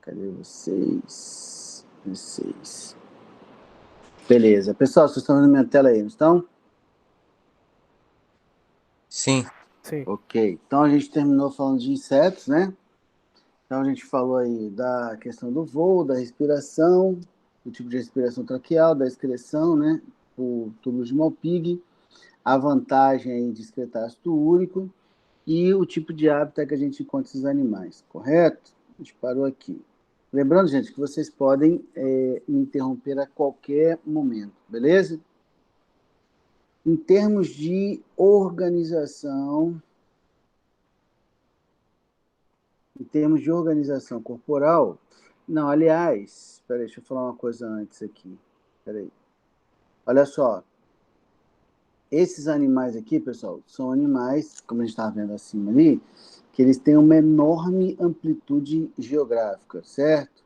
Cadê vocês? Vocês. Beleza. Pessoal, vocês estão vendo minha tela aí, não estão? Sim. Sim. Ok. Então a gente terminou falando de insetos, né? Então a gente falou aí da questão do voo, da respiração, do tipo de respiração traqueal, da excreção, né? O tubo de Malpighi, a vantagem aí de excretar ácido úrico e o tipo de hábitat que a gente encontra esses animais, correto? A gente parou aqui. Lembrando, gente, que vocês podem me interromper a qualquer momento, beleza? Em termos de organização corporal, não, aliás, espera aí, deixa eu falar uma coisa antes aqui. Espera aí. Olha só, esses animais aqui, pessoal, são animais, como a gente estava vendo acima ali, que eles têm uma enorme amplitude geográfica, certo?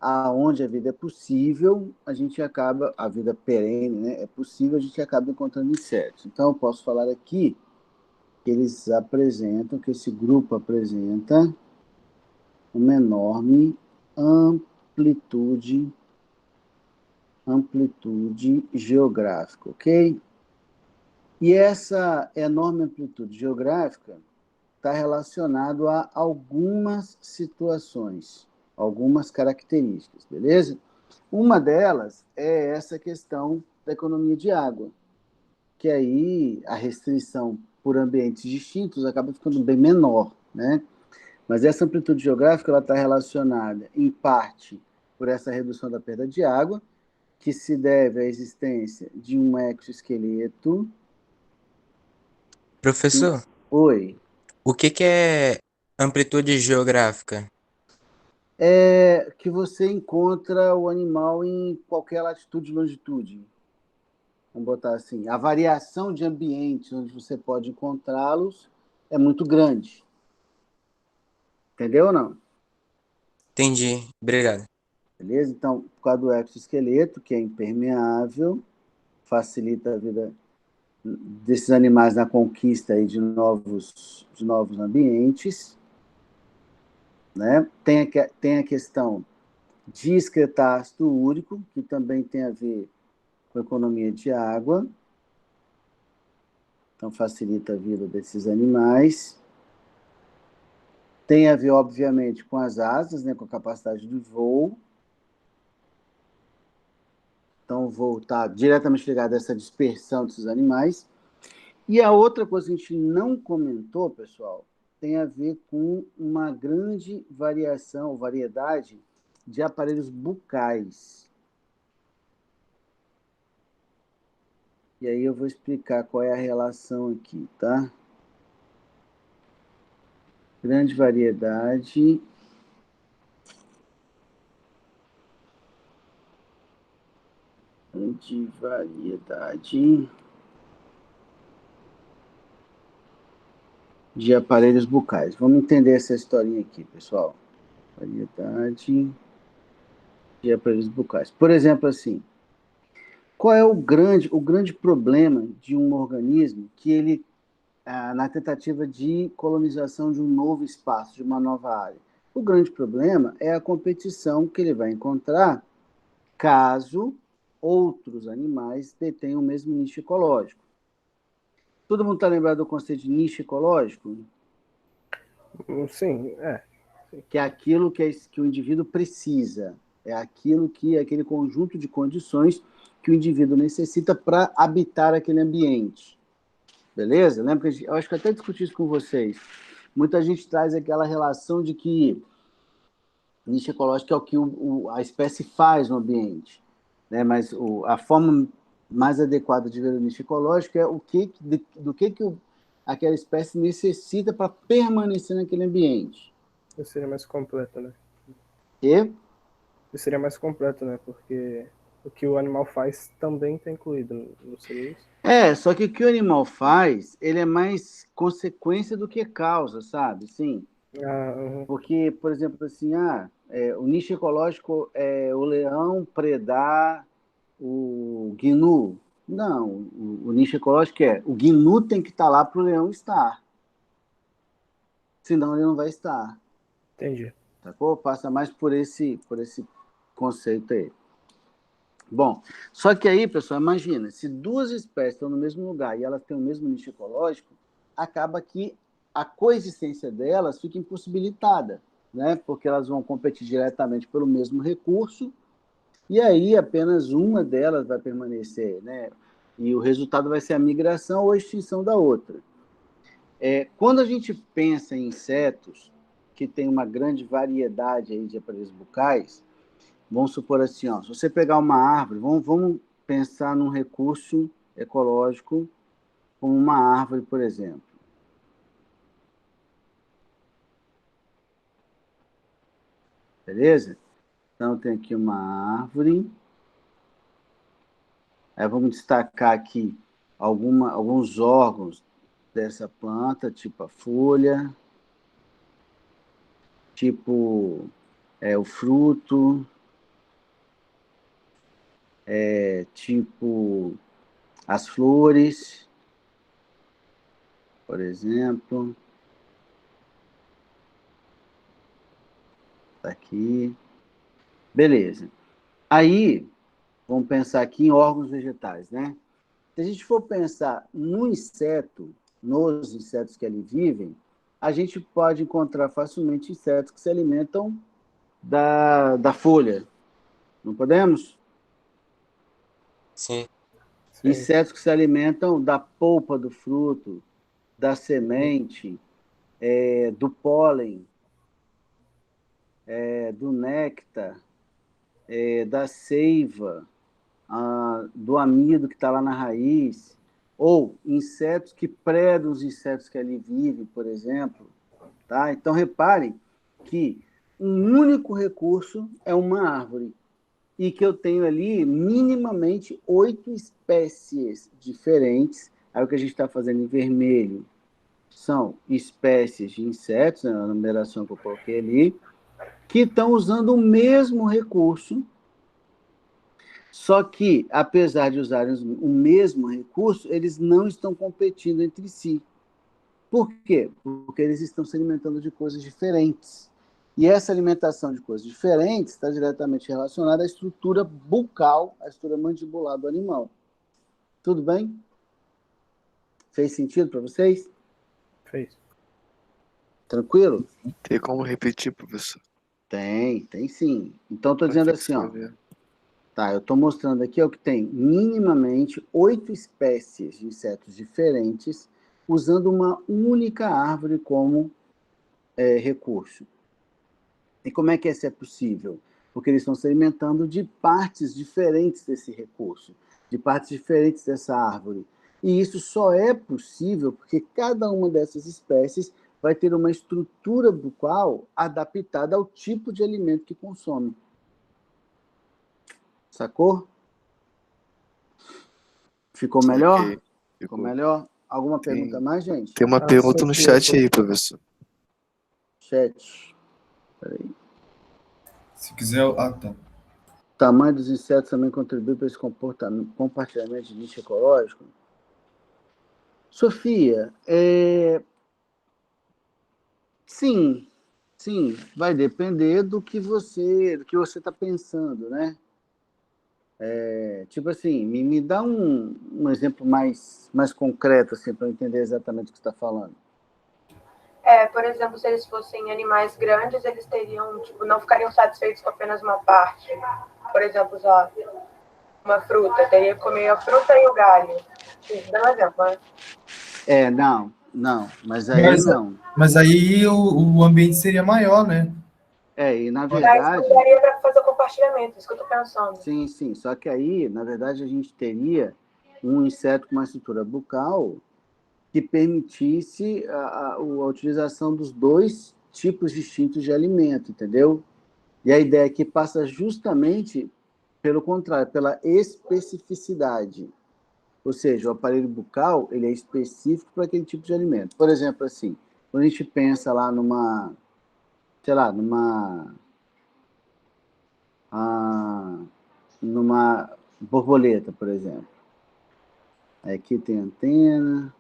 Aonde a vida é possível, a gente acaba, a vida perene, né, é possível, a gente acaba encontrando insetos. Então, eu posso falar aqui que eles apresentam, que esse grupo apresenta uma enorme amplitude geográfica, ok? E essa enorme amplitude geográfica está relacionado a algumas situações, algumas características, beleza? Uma delas é essa questão da economia de água, que aí a restrição por ambientes distintos acaba ficando bem menor, né? Mas essa amplitude geográfica está relacionada, em parte, por essa redução da perda de água, que se deve à existência de um exoesqueleto. Professor, Oi. o que é amplitude geográfica? É que você encontra o animal em qualquer latitude e longitude. Vamos botar assim, a variação de ambientes onde você pode encontrá-los é muito grande. Entendeu ou não? Entendi, obrigado. Beleza? Então, por causa do exoesqueleto, que é impermeável, facilita a vida desses animais na conquista aí de novos ambientes, né? Tem a questão de excretar ácido úrico, que também tem a ver com a economia de água, então facilita a vida desses animais. Tem a ver, obviamente, com as asas, né, com a capacidade de voo. Então, o voo está diretamente ligado a essa dispersão desses animais. E a outra coisa que a gente não comentou, pessoal, tem a ver com uma grande variedade de aparelhos bucais. E aí eu vou explicar qual é a relação aqui, tá? Grande variedade de aparelhos bucais. Vamos entender essa historinha aqui, pessoal. Variedade de aparelhos bucais. Por exemplo, assim, qual é o grande problema de um organismo que ele, na tentativa de colonização de um novo espaço, de uma nova área? O grande problema é a competição que ele vai encontrar caso outros animais detenham o mesmo nicho ecológico. Todo mundo está lembrado do conceito de nicho ecológico? Sim, Que é aquilo que o indivíduo precisa, é aquele conjunto de condições que o indivíduo necessita para habitar aquele ambiente. Beleza? Lembra que eu acho que eu até discuti isso com vocês. Muita gente traz aquela relação de que nicho ecológico é o que a espécie faz no ambiente, né? Mas a forma mais adequada de ver o nicho ecológico é do que aquela espécie necessita para permanecer naquele ambiente. isso seria mais completo, né? E Isso seria mais completo, né? Porque o que o animal faz também está incluído, não seria isso? só que o que o animal faz, ele é mais consequência do que causa, sabe? Sim. Uhum. Porque, por exemplo, assim, o nicho ecológico é o leão predar o gnu. Não, o nicho ecológico é o gnu tem que estar lá para o leão estar. Senão ele não vai estar. Entendi. Sacou? Passa mais por esse conceito aí. Bom, só que aí, pessoal, imagina, se duas espécies estão no mesmo lugar e elas têm o mesmo nicho ecológico, acaba que a coexistência delas fica impossibilitada, né? Porque elas vão competir diretamente pelo mesmo recurso, e aí apenas uma delas vai permanecer, né? E o resultado vai ser a migração ou a extinção da outra. Quando a gente pensa em insetos, que tem uma grande variedade aí de aparelhos bucais, vamos supor assim, ó, se você pegar uma árvore, vamos pensar num recurso ecológico como uma árvore, por exemplo. Beleza? Então, tem aqui uma árvore. Aí vamos destacar aqui alguns órgãos dessa planta, tipo a folha, tipo o fruto, tipo as flores, por exemplo. Tá aqui. Beleza. Aí, vamos pensar aqui em órgãos vegetais, né? Se a gente for pensar no inseto, nos insetos que ali vivem, a gente pode encontrar facilmente insetos que se alimentam da folha. Não podemos? Sim. Sim. Insetos que se alimentam da polpa do fruto, da semente, do pólen, do néctar, da seiva, do amido que está lá na raiz, ou insetos que predam os insetos que ali vivem, por exemplo. Tá? Então, reparem que um único recurso é uma árvore, e que eu tenho ali minimamente 8 espécies diferentes. Aí o que a gente está fazendo em vermelho são espécies de insetos, né, a numeração que eu coloquei ali, que estão usando o mesmo recurso, só que, apesar de usarem o mesmo recurso, eles não estão competindo entre si. Por quê? Porque eles estão se alimentando de coisas diferentes. E essa alimentação de coisas diferentes está diretamente relacionada à estrutura bucal, à estrutura mandibular do animal. Tudo bem? Fez sentido para vocês? Fez. Tranquilo? Tem como repetir, professor? Tem sim. Então, estou Pra dizendo assim, ó. escrever. Tá, eu estou mostrando aqui ó, que tem minimamente 8 espécies de insetos diferentes usando uma única árvore como recurso. E como é que isso é possível? Porque eles estão se alimentando de partes diferentes desse recurso, de partes diferentes dessa árvore. E isso só é possível porque cada uma dessas espécies vai ter uma estrutura bucal adaptada ao tipo de alimento que consome. Sacou? Ficou melhor? Ok. Ficou melhor? Alguma pergunta mais, gente? Tem uma Ah, pergunta no sim, chat aí, professor. Chat. Peraí. Se quiser. Ah, tá. O tamanho dos insetos também contribui para esse compartilhamento de nicho ecológico? Sofia, sim, vai depender do que você está pensando, né? Tipo assim, me dá um exemplo mais concreto, assim, para eu entender exatamente o que você está falando. Por exemplo, se eles fossem animais grandes, eles teriam, tipo, não ficariam satisfeitos com apenas uma parte. Por exemplo, uma fruta, teria que comer a fruta e o galho. Isso dá um exemplo, né? Não, mas aí não. Mas aí o ambiente seria maior, né? E na Mas verdade... não daria para fazer o compartilhamento, isso que eu estou pensando. Sim, só que aí, na verdade, a gente teria um inseto com uma estrutura bucal que permitisse a utilização dos dois tipos distintos de alimento, entendeu? E a ideia aqui passa justamente pelo contrário, pela especificidade. Ou seja, o aparelho bucal ele é específico para aquele tipo de alimento. Por exemplo, assim, quando a gente pensa lá numa borboleta, por exemplo. Aqui tem antena,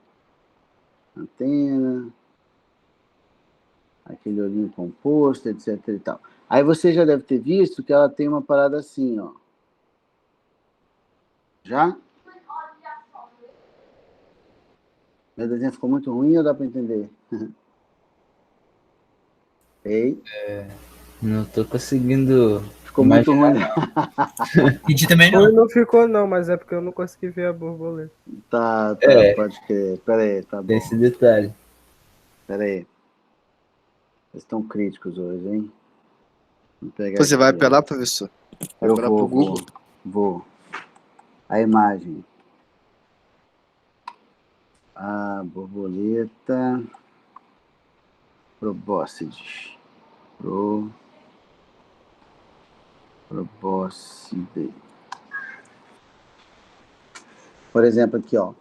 aquele olhinho composto, etc. e tal. Aí você já deve ter visto que ela tem uma parada assim, ó. Já? Meu desenho ficou muito ruim ou dá para entender? Ei, Não tô conseguindo ficou muito ruim. Entendi também não. Ruim não ficou, não, mas é porque eu não consegui ver a borboleta. Tá, É. pode crer. Pera aí, tá bom. Tem esse detalhe. Pera aí. Vocês estão críticos hoje, hein? Vou pegar Você vai aqui, ó. apelar, professor? Vai Eu apelar pro Google? vou. A imagem. A borboleta probóscide. Probóscide. Por exemplo, aqui, ó.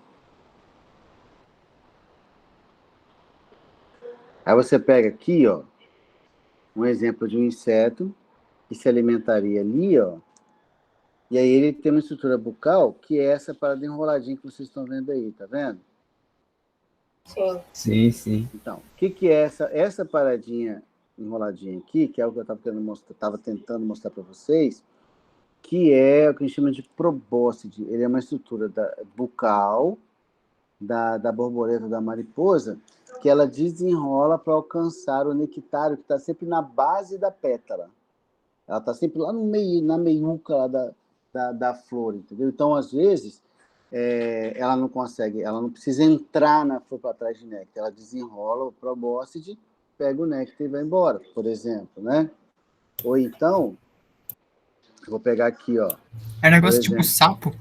Aí você pega aqui, ó, um exemplo de um inseto que se alimentaria ali, ó. E aí ele tem uma estrutura bucal que é essa parada enroladinha que vocês estão vendo aí, tá vendo? Sim. Sim, sim. Então, o que é essa paradinha enroladinha aqui, que é o que eu estava tentando mostrar para vocês, que é o que a gente chama de probóscide. Ele é uma estrutura bucal da borboleta, da mariposa, que ela desenrola para alcançar o nectário, que está sempre na base da pétala. Ela está sempre lá no meio, na meiuca lá da flor, entendeu? Então, às vezes, ela não consegue, ela não precisa entrar na flor para trás de néctar, ela desenrola o probóscide, pega o néctar e vai embora, por exemplo, né? Ou então, eu vou pegar aqui, ó. É um negócio por tipo exemplo, sapo?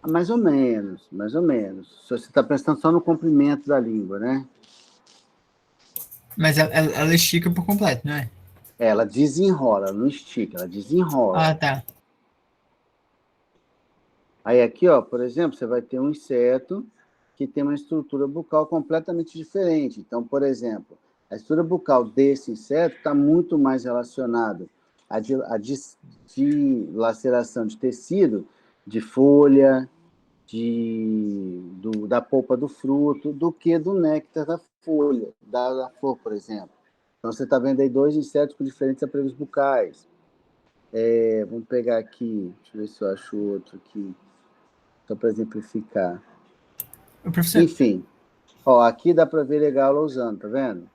mais ou menos, mais ou menos. Se você está pensando só no comprimento da língua, né? Mas ela estica por completo, não é? Ela desenrola, ela não estica, ela desenrola. Ah, tá. Aí aqui, ó, por exemplo, você vai ter um inseto que tem uma estrutura bucal completamente diferente. Então, por exemplo, a estrutura bucal desse inseto está muito mais relacionada à dilaceração de tecido, de folha, da polpa do fruto, do que do néctar da folha, da flor, por exemplo. Então, você está vendo aí dois insetos com diferentes aparelhos bucais. Vamos pegar aqui, deixa eu ver se eu acho outro aqui, só para exemplificar. Ô, professor, Enfim, ó, aqui dá para ver legal ela usando, tá vendo?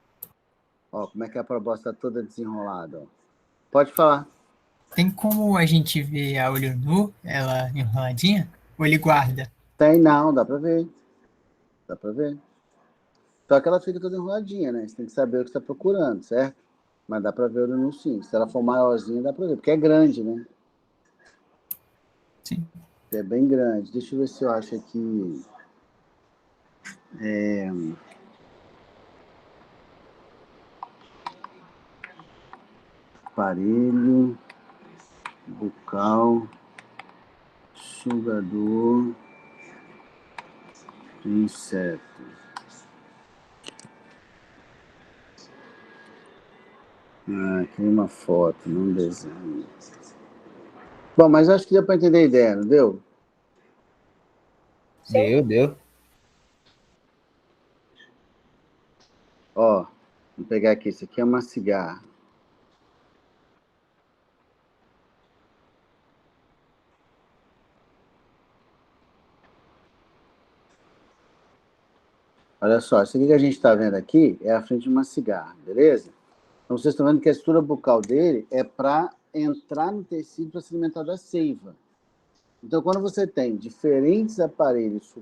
Ó, como é que a proposta está toda desenrolada. Ó. Pode falar. tem como a gente ver a olho nu, ela enroladinha? Ou ele guarda? Tem não, dá para ver. Dá para ver. Só que ela fica toda enroladinha, né? Você tem que saber o que você está procurando, certo? Mas dá para ver o no sim. Se ela for maiorzinha, dá para ver, porque é grande, né? Sim. É bem grande. Deixa eu ver se eu acho aqui. Aparelho bucal sugador de inseto. Aqui uma foto, não desenho. Bom, mas acho que deu para entender a ideia, não deu? Deu. Ó, vou pegar aqui, isso aqui é uma cigarra. Olha só, isso aqui que a gente está vendo aqui é a frente de uma cigarra, beleza? Então vocês estão vendo que a estrutura bucal dele é para entrar no tecido para se alimentar da seiva. Então, quando você tem diferentes aparelhos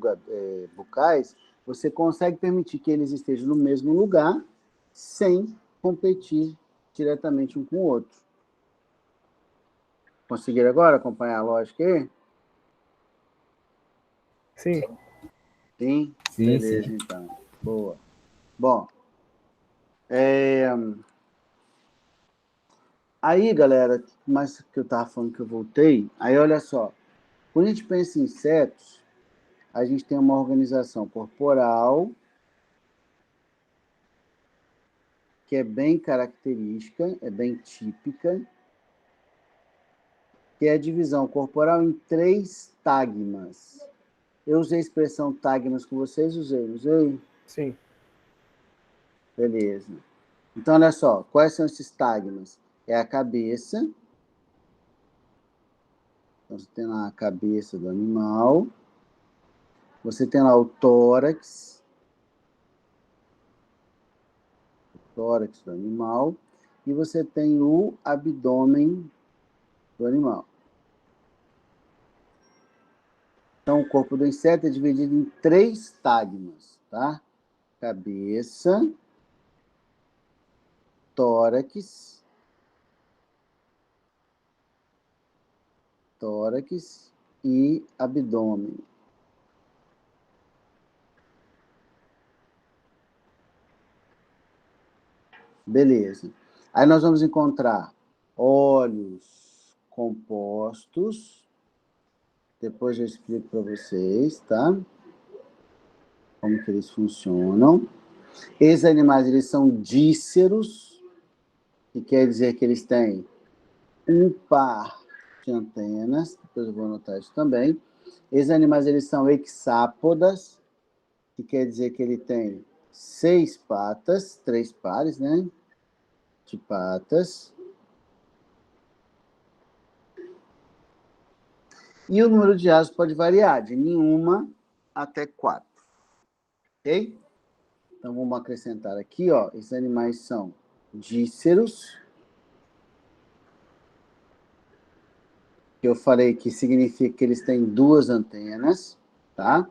bucais, você consegue permitir que eles estejam no mesmo lugar sem competir diretamente um com o outro. Conseguiram agora acompanhar a lógica aí? Sim. Sim? Sim, Beleza, sim. então. Boa. Bom, aí, galera, mas que eu estava falando que eu voltei, aí olha só, quando a gente pensa em insetos, a gente tem uma organização corporal que é bem característica, é bem típica, que é a divisão corporal em 3 tagmas. Eu usei a expressão tagmas com vocês? Usei. Sim. Beleza. Então, olha só, quais são esses tagmas? É a cabeça. Então, você tem lá a cabeça do animal. Você tem lá o tórax. O tórax do animal. E você tem o abdômen do animal. Então, o corpo do inseto é dividido em 3 tagmas, tá? Cabeça, tórax e abdômen. Beleza. Aí nós vamos encontrar óleos compostos. Depois eu explico para vocês, tá? Como que eles funcionam. Esses animais, eles são díceros, que quer dizer que eles têm um par de antenas. Depois eu vou anotar isso também. Esses animais, eles são hexápodas, que quer dizer que ele tem 6 patas, 3 pares, né? De patas. E o número de asas pode variar, de nenhuma até 4. Ok? Então, vamos acrescentar aqui, ó. Esses animais são díceros. Que eu falei que significa que eles têm 2 antenas, tá?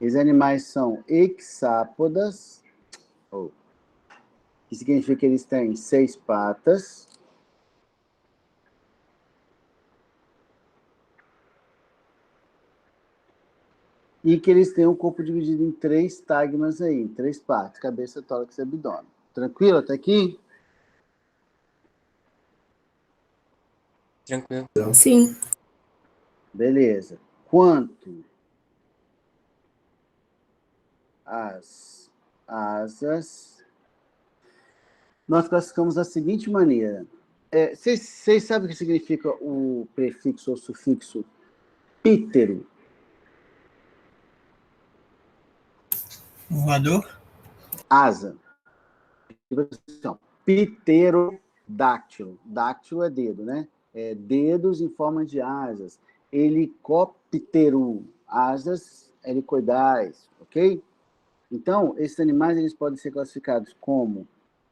Esses animais são hexápodas, que significa que eles têm 6 patas. E que eles têm um corpo dividido em 3 tagmas aí, em 3 partes, cabeça, tórax e abdômen. Tranquilo até aqui? Tranquilo. Sim. Beleza. Quanto às asas, nós classificamos da seguinte maneira. Vocês sabem o que significa o prefixo ou sufixo pítero? Voador? Asa. Pterodáctilo. Dáctilo é dedo, né? Dedos em forma de asas. Helicóptero. Asas helicoidais, ok? Então, esses animais eles podem ser classificados como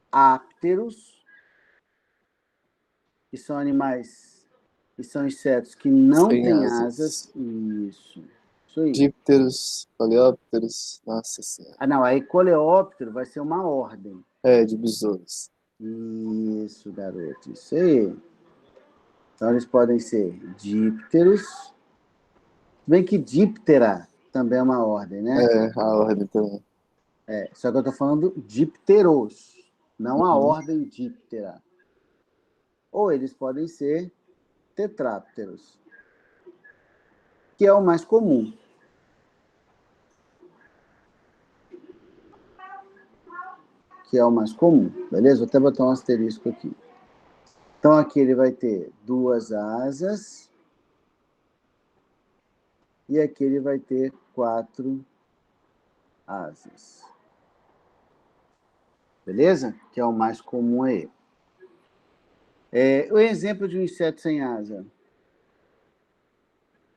ápteros, que são animais, que são insetos que não Sem têm asas. asas. Isso aí. Dípteros, coleópteros, nossa senhora. Ah, não, aí coleóptero vai ser uma ordem. De besouros. Isso, garoto, isso aí. Então, eles podem ser dípteros. Bem que díptera também é uma ordem, né? A ordem também. Só que eu estou falando dípteros, não a ordem díptera. Ou eles podem ser tetrápteros, que é o mais comum. Beleza? Vou até botar um asterisco aqui. Então, aqui ele vai ter 2 asas. E aqui ele vai ter 4 asas. Beleza? Que é o mais comum aí. O exemplo de um inseto sem asa.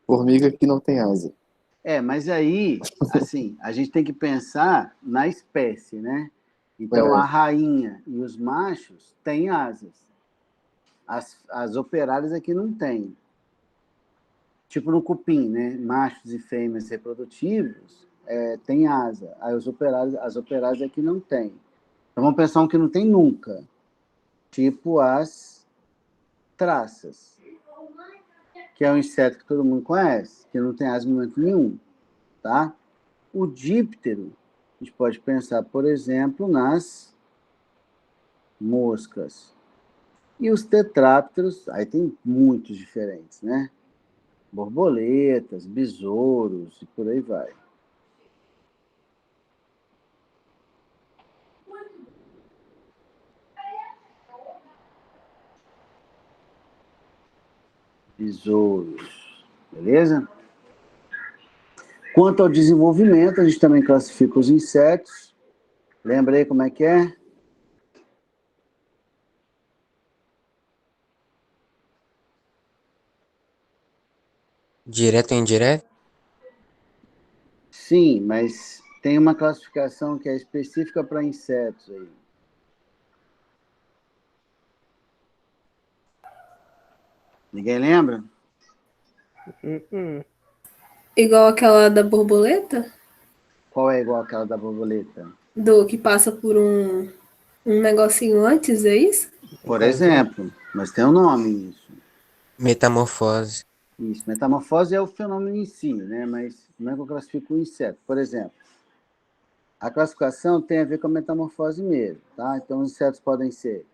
Formiga que não tem asa. Mas aí, assim, a gente tem que pensar na espécie, né? Então, a rainha e os machos têm asas. As operárias aqui não têm. Tipo no cupim, né? Machos e fêmeas reprodutivos têm asa. Aí as operárias aqui não têm. Então, vamos pensar um que não tem nunca. Tipo as traças, que é um inseto que todo mundo conhece, que não tem asa em momento nenhum, tá? O díptero, a gente pode pensar, por exemplo, nas moscas. E os tetrápteros, aí tem muitos diferentes, né? Borboletas, besouros e por aí vai. Besouros, beleza? Quanto ao desenvolvimento, a gente também classifica os insetos. Lembra aí como é que é? Direto ou indireto? Sim, mas tem uma classificação que é específica para insetos aí. Ninguém lembra? Igual aquela da borboleta? Qual é igual àquela da borboleta? Do que passa por um negocinho antes, é isso? Por exemplo, mas tem um nome isso. Metamorfose. Isso, metamorfose é o fenômeno em si, né? Mas não é que eu classifico o inseto. Por exemplo, a classificação tem a ver com a metamorfose mesmo, tá? Então, os insetos podem ser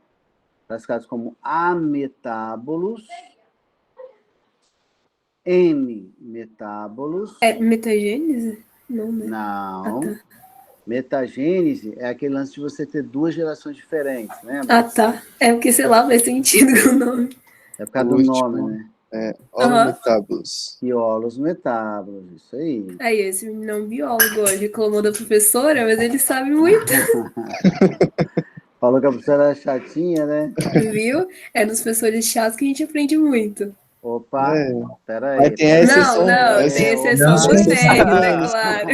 classificados como ametábolos, hemimetábolos. É metagênese? Não, né? Não. Ah, tá. Metagênese é aquele lance de você ter duas gerações diferentes, lembra? Ah, tá. É porque, sei lá, faz sentido com o nome. É por causa O do nome, último né? é holometábulos. Piolos metábolos, isso aí. Aí, esse menino é um biólogo, ó, ele reclamou da professora, mas ele sabe muito, Falou que a professora era chatinha, né? viu? É dos professores chatos que a gente aprende muito. Opa, É. peraí. Mas tem a Não, exceção. não, tem exceção do Enes, é claro.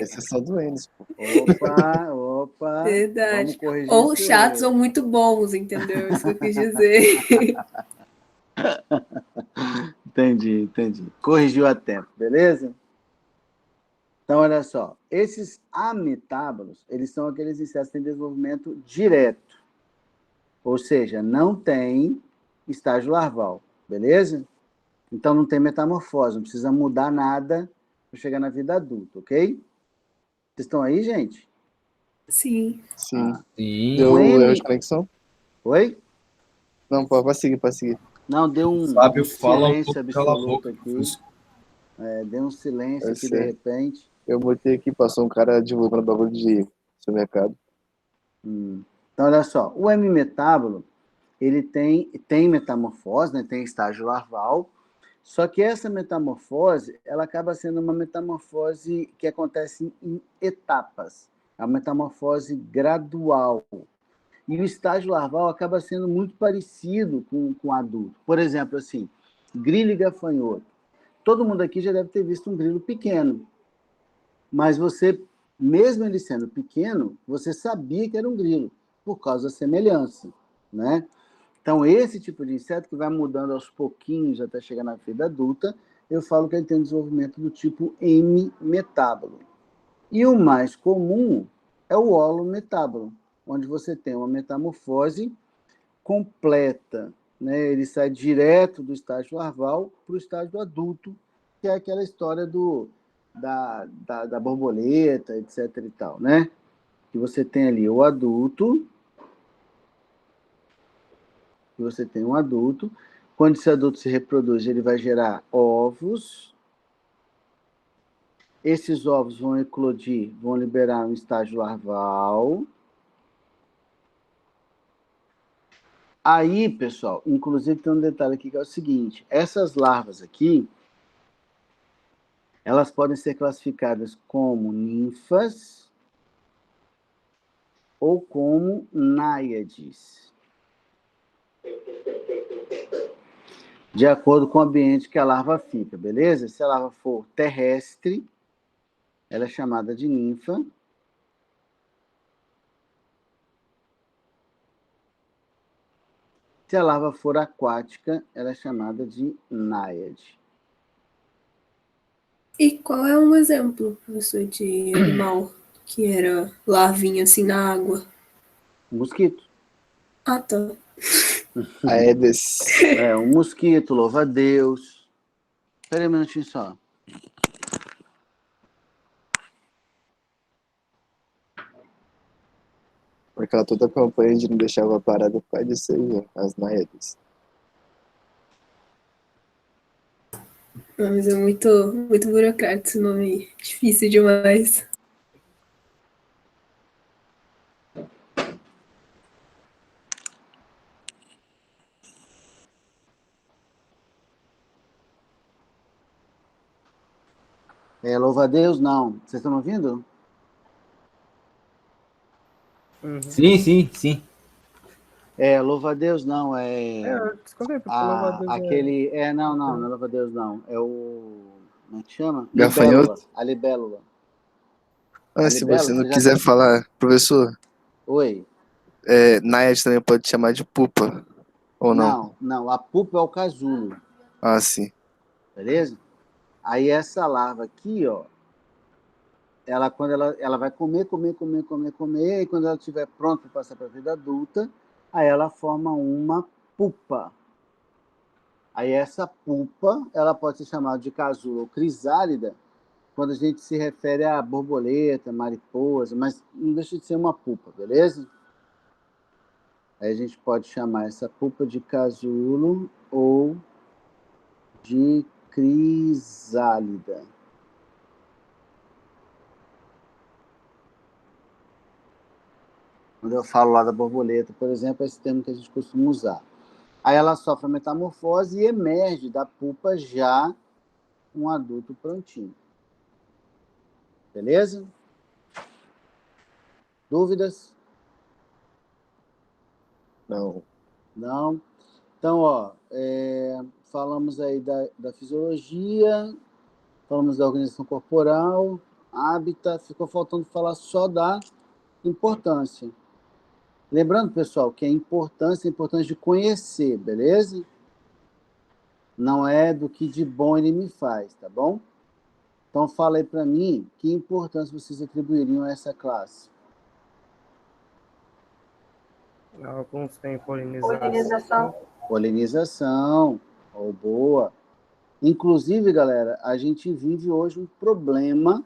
Exceção do Enes, pô. Opa. Verdade. Vamos corrigir Ou isso chatos aí. ou muito bons, entendeu? Isso que eu quis dizer. Entendi. Corrigiu a tempo, beleza? Então, olha só. Esses ametábolos, eles são aqueles insetos que têm desenvolvimento direto. Ou seja, não tem estágio larval, beleza? Então, não tem metamorfose, não precisa mudar nada para chegar na vida adulta, ok? Vocês estão aí, gente? Sim. Sim. Sim. Deu O M- erro de conexão? Oi? Não, pode seguir. Não, deu um Fábio fala um silêncio pouco, cala a absoluto boca. aqui. Deu um silêncio Eu aqui sei. de repente. Eu botei aqui, passou um cara divulgando bagulho de supermercado. Então, olha só. O hemimetábolo, ele tem metamorfose, né? Tem estágio larval. Só que essa metamorfose, ela acaba sendo uma metamorfose que acontece em etapas. É uma metamorfose gradual. E o estágio larval acaba sendo muito parecido com o adulto. Por exemplo, assim, grilo e gafanhoto. Todo mundo aqui já deve ter visto um grilo pequeno. Mas você, mesmo ele sendo pequeno, você sabia que era um grilo, por causa da semelhança, né? Então, esse tipo de inseto que vai mudando aos pouquinhos até chegar na vida adulta, eu falo que ele tem um desenvolvimento do tipo hemimetábolo. E o mais comum é o holometábolo, onde você tem uma metamorfose completa, né? Ele sai direto do estágio larval para o estágio adulto, que é aquela história da borboleta, etc. e tal, né? Que você tem ali o adulto, que você tem um adulto. Quando esse adulto se reproduz, ele vai gerar ovos. Esses ovos vão eclodir, vão liberar um estágio larval. Aí, pessoal, inclusive tem um detalhe aqui que é o seguinte: essas larvas aqui, elas podem ser classificadas como ninfas ou como náiades, de acordo com o ambiente que a larva fica, beleza? Se a larva for terrestre, ela é chamada de ninfa. Se a larva for aquática, ela é chamada de náiade. E qual é um exemplo, professor, de animal que era larvinha assim na água? Mosquito. Ah, tá. Aedes. Um mosquito, louva-a-Deus. Espera aí um minutinho só. Aquela toda campanha de não deixar a parada por causa disso aí, ó, as Naedes. Mas é muito burocrático esse nome aí. Difícil demais. Louva-a-Deus, não. Vocês estão me ouvindo? Sim. Louva-a-Deus não, Eu descontei, porque louva-a-Deus aquele... não é louva-a-Deus não. É o... Como é que chama? Gafanhoto? Libélula. A libélula. Ah, se libélula, você não você já quiser tem- falar, professor, Oi. Nayade também pode chamar de pupa, ou não? Não. A pupa é o casulo, Ah, sim. beleza? Aí essa larva aqui, ó, quando ela vai comer, e quando ela estiver pronta para passar para a vida adulta, aí ela forma uma pupa. Aí essa pupa, ela pode ser chamada de casulo ou crisálida, quando a gente se refere a borboleta, mariposa, mas não deixa de ser uma pupa, beleza? Aí a gente pode chamar essa pupa de casulo ou de crisálida. Quando eu falo lá da borboleta, por exemplo, é esse termo que a gente costuma usar. Aí ela sofre a metamorfose e emerge da pupa já um adulto prontinho. Beleza? Dúvidas? Não. Não? Então, ó, falamos aí da fisiologia, falamos da organização corporal, hábitat, ficou faltando falar só da importância. Lembrando, pessoal, que a importância de conhecer, beleza? Não é do que de bom ele me faz, tá bom? Então, fala aí para mim que importância vocês atribuiriam a essa classe. Alguns têm Polinização. Polinização, ou boa. Inclusive, galera, a gente vive hoje um problema,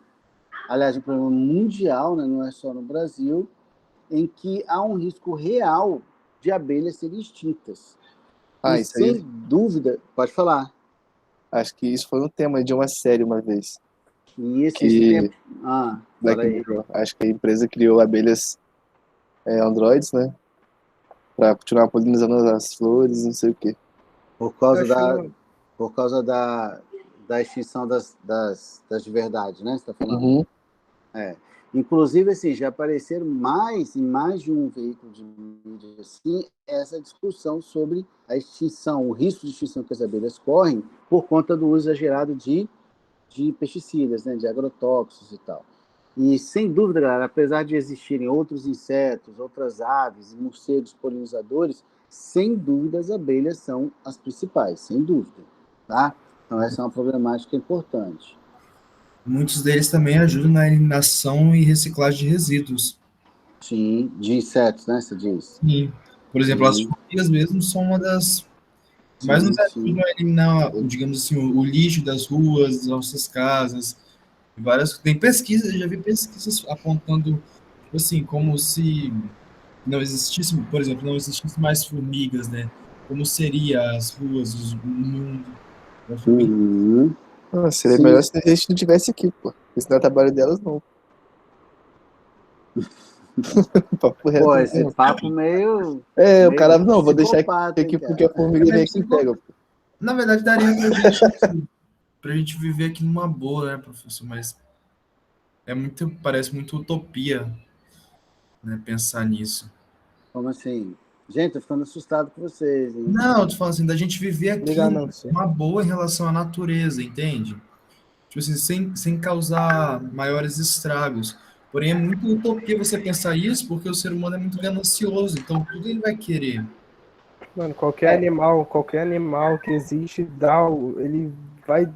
aliás, um problema mundial, né? Não é só no Brasil, em que há um risco real de abelhas serem extintas. Ah, E isso aí, sem dúvida, pode falar. acho que isso foi um tema de uma série uma vez. E esse Que tempo. Black Fala aí. Mirror, acho que a empresa criou abelhas androides, né? Pra continuar polinizando as flores, não sei o quê. Por causa acho da extinção das de verdade, né? Você está falando? Uhum. Inclusive, assim, já apareceram em mais de um veículo de mídia assim, essa discussão sobre a extinção, o risco de extinção que as abelhas correm por conta do uso exagerado de pesticidas, né? De agrotóxicos e tal. E, sem dúvida, galera, apesar de existirem outros insetos, outras aves, morcegos polinizadores, sem dúvida as abelhas são as principais, sem dúvida. Tá? Então, essa é uma problemática importante. Muitos deles também ajudam na eliminação e reciclagem de resíduos. Sim, de insetos, né, você diz? Sim. Por exemplo, as Sim. formigas mesmo são uma das que mais nos ajudam a eliminar, digamos assim, o lixo das ruas, das nossas casas. Tem pesquisas, eu já vi pesquisas apontando, tipo assim, como se não existisse, por exemplo, não existisse mais formigas, né? Como seria as ruas, o mundo. Eu acho bem Uhum. Seria Sim. melhor se a gente não tivesse aqui, pô. Isso não é trabalho delas, não. Papo reto. Pô, esse papo meio... o cara, não, vou deixar psicopata, aqui hein, porque a cara? formiga vem aqui e pega. Na verdade, daria pra gente viver aqui numa boa, né, professor? Mas parece muito utopia, né, pensar nisso. Como assim? Gente, tô ficando assustado com vocês, hein? Não, eu tô falando assim, da gente viver aqui Ligar não, sim. uma boa em relação à natureza, entende? Tipo assim, sem causar maiores estragos. Porém, é muito utopia você pensar isso, porque o ser humano é muito ganancioso, então tudo ele vai querer. Mano, qualquer animal que existe, ele vai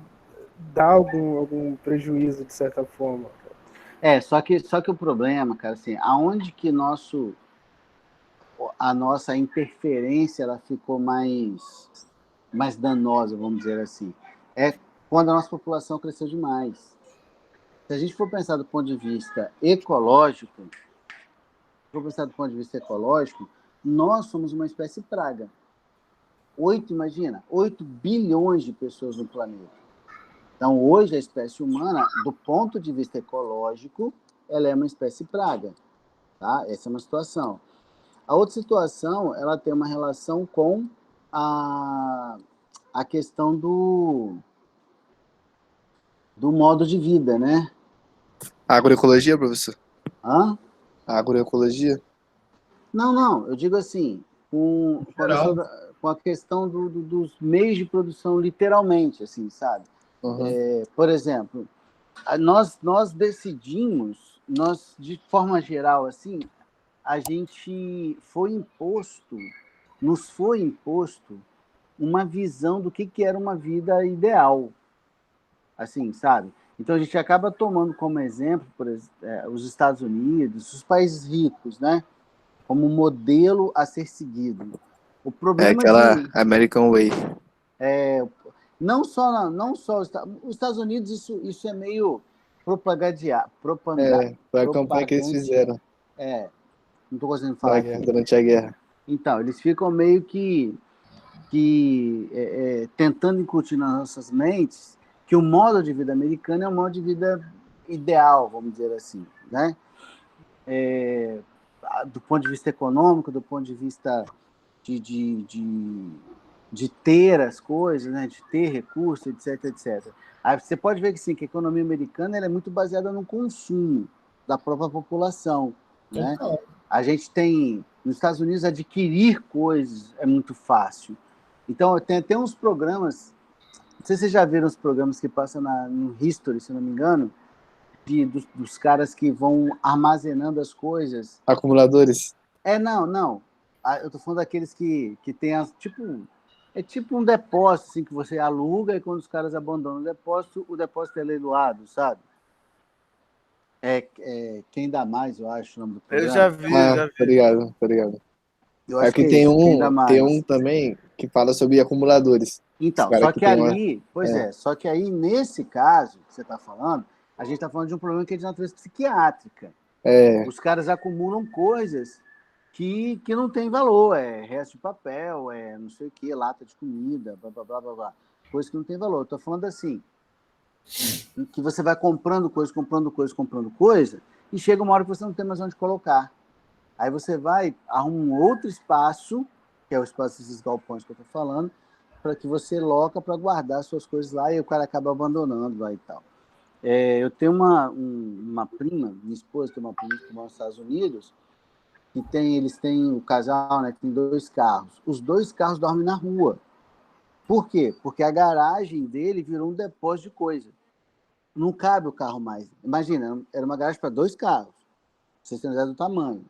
dar algum prejuízo, de certa forma. Só que o problema, cara, assim, aonde que a nossa interferência ela ficou mais danosa, vamos dizer assim, é quando a nossa população cresceu demais. Se a gente for pensar do ponto de vista ecológico, nós somos uma espécie praga. 8 bilhões de pessoas no planeta. Então, hoje, a espécie humana, do ponto de vista ecológico, ela é uma espécie praga. Tá? Essa é uma situação. A outra situação, ela tem uma relação com a questão do modo de vida, né? Agroecologia, professor? Hã? Agroecologia? Não, eu digo assim, com a questão, com a questão dos meios de produção, literalmente, assim, sabe? Por exemplo, nós decidimos, de forma geral, assim, a gente nos foi imposto uma visão do que era uma vida ideal, assim, sabe? Então a gente acaba tomando como exemplo, os Estados Unidos, os países ricos, né? Como modelo a ser seguido. O problema aquela American Way. Não só os Estados Unidos, isso é meio propaganda. Foi a campanha que eles fizeram. Não estou conseguindo falar. Durante a guerra. Então, eles ficam meio que tentando incutir nas nossas mentes que o modo de vida americano é um modo de vida ideal, vamos dizer assim, né? Do ponto de vista econômico, do ponto de vista de ter as coisas, né? De ter recursos, etc, etc. Aí você pode ver que, sim, que a economia americana ela é muito baseada no consumo da própria população, né? A gente tem, nos Estados Unidos, adquirir coisas é muito fácil. Então, tem até uns programas, não sei se vocês já viram os programas que passam no History, se não me engano, dos caras que vão armazenando as coisas. Acumuladores? Não. Eu tô falando daqueles que tem tipo um depósito, assim, que você aluga e quando os caras abandonam o depósito é leiloado, sabe? Quem Dá Mais, eu acho o nome do programa. Eu já vi. Tô ligado. Eu acho que é tem isso, um, Quem Dá Mais. tem um também que fala sobre acumuladores. Então, só que ali, só que aí, nesse caso que você está falando, a gente está falando de um problema que é de natureza psiquiátrica. Os caras acumulam coisas que não tem valor, resto de papel, não sei o quê, lata de comida, blá, blá, blá, blá, blá. Coisa que não tem valor. Estou falando assim, que você vai comprando coisa, e chega uma hora que você não tem mais onde colocar. Aí você arruma um outro espaço, que é o espaço desses galpões que eu estou falando, para que você loca para guardar suas coisas lá e o cara acaba abandonando lá e tal. Eu tenho uma prima, minha esposa tem uma prima que mora nos Estados Unidos, eles têm o casal, né, que tem 2 carros. Os 2 carros dormem na rua. Por quê? Porque a garagem dele virou um depósito de coisa. Não cabe o carro mais. Imagina, era uma garagem para 2 carros. Vocês têm ideia do tamanho.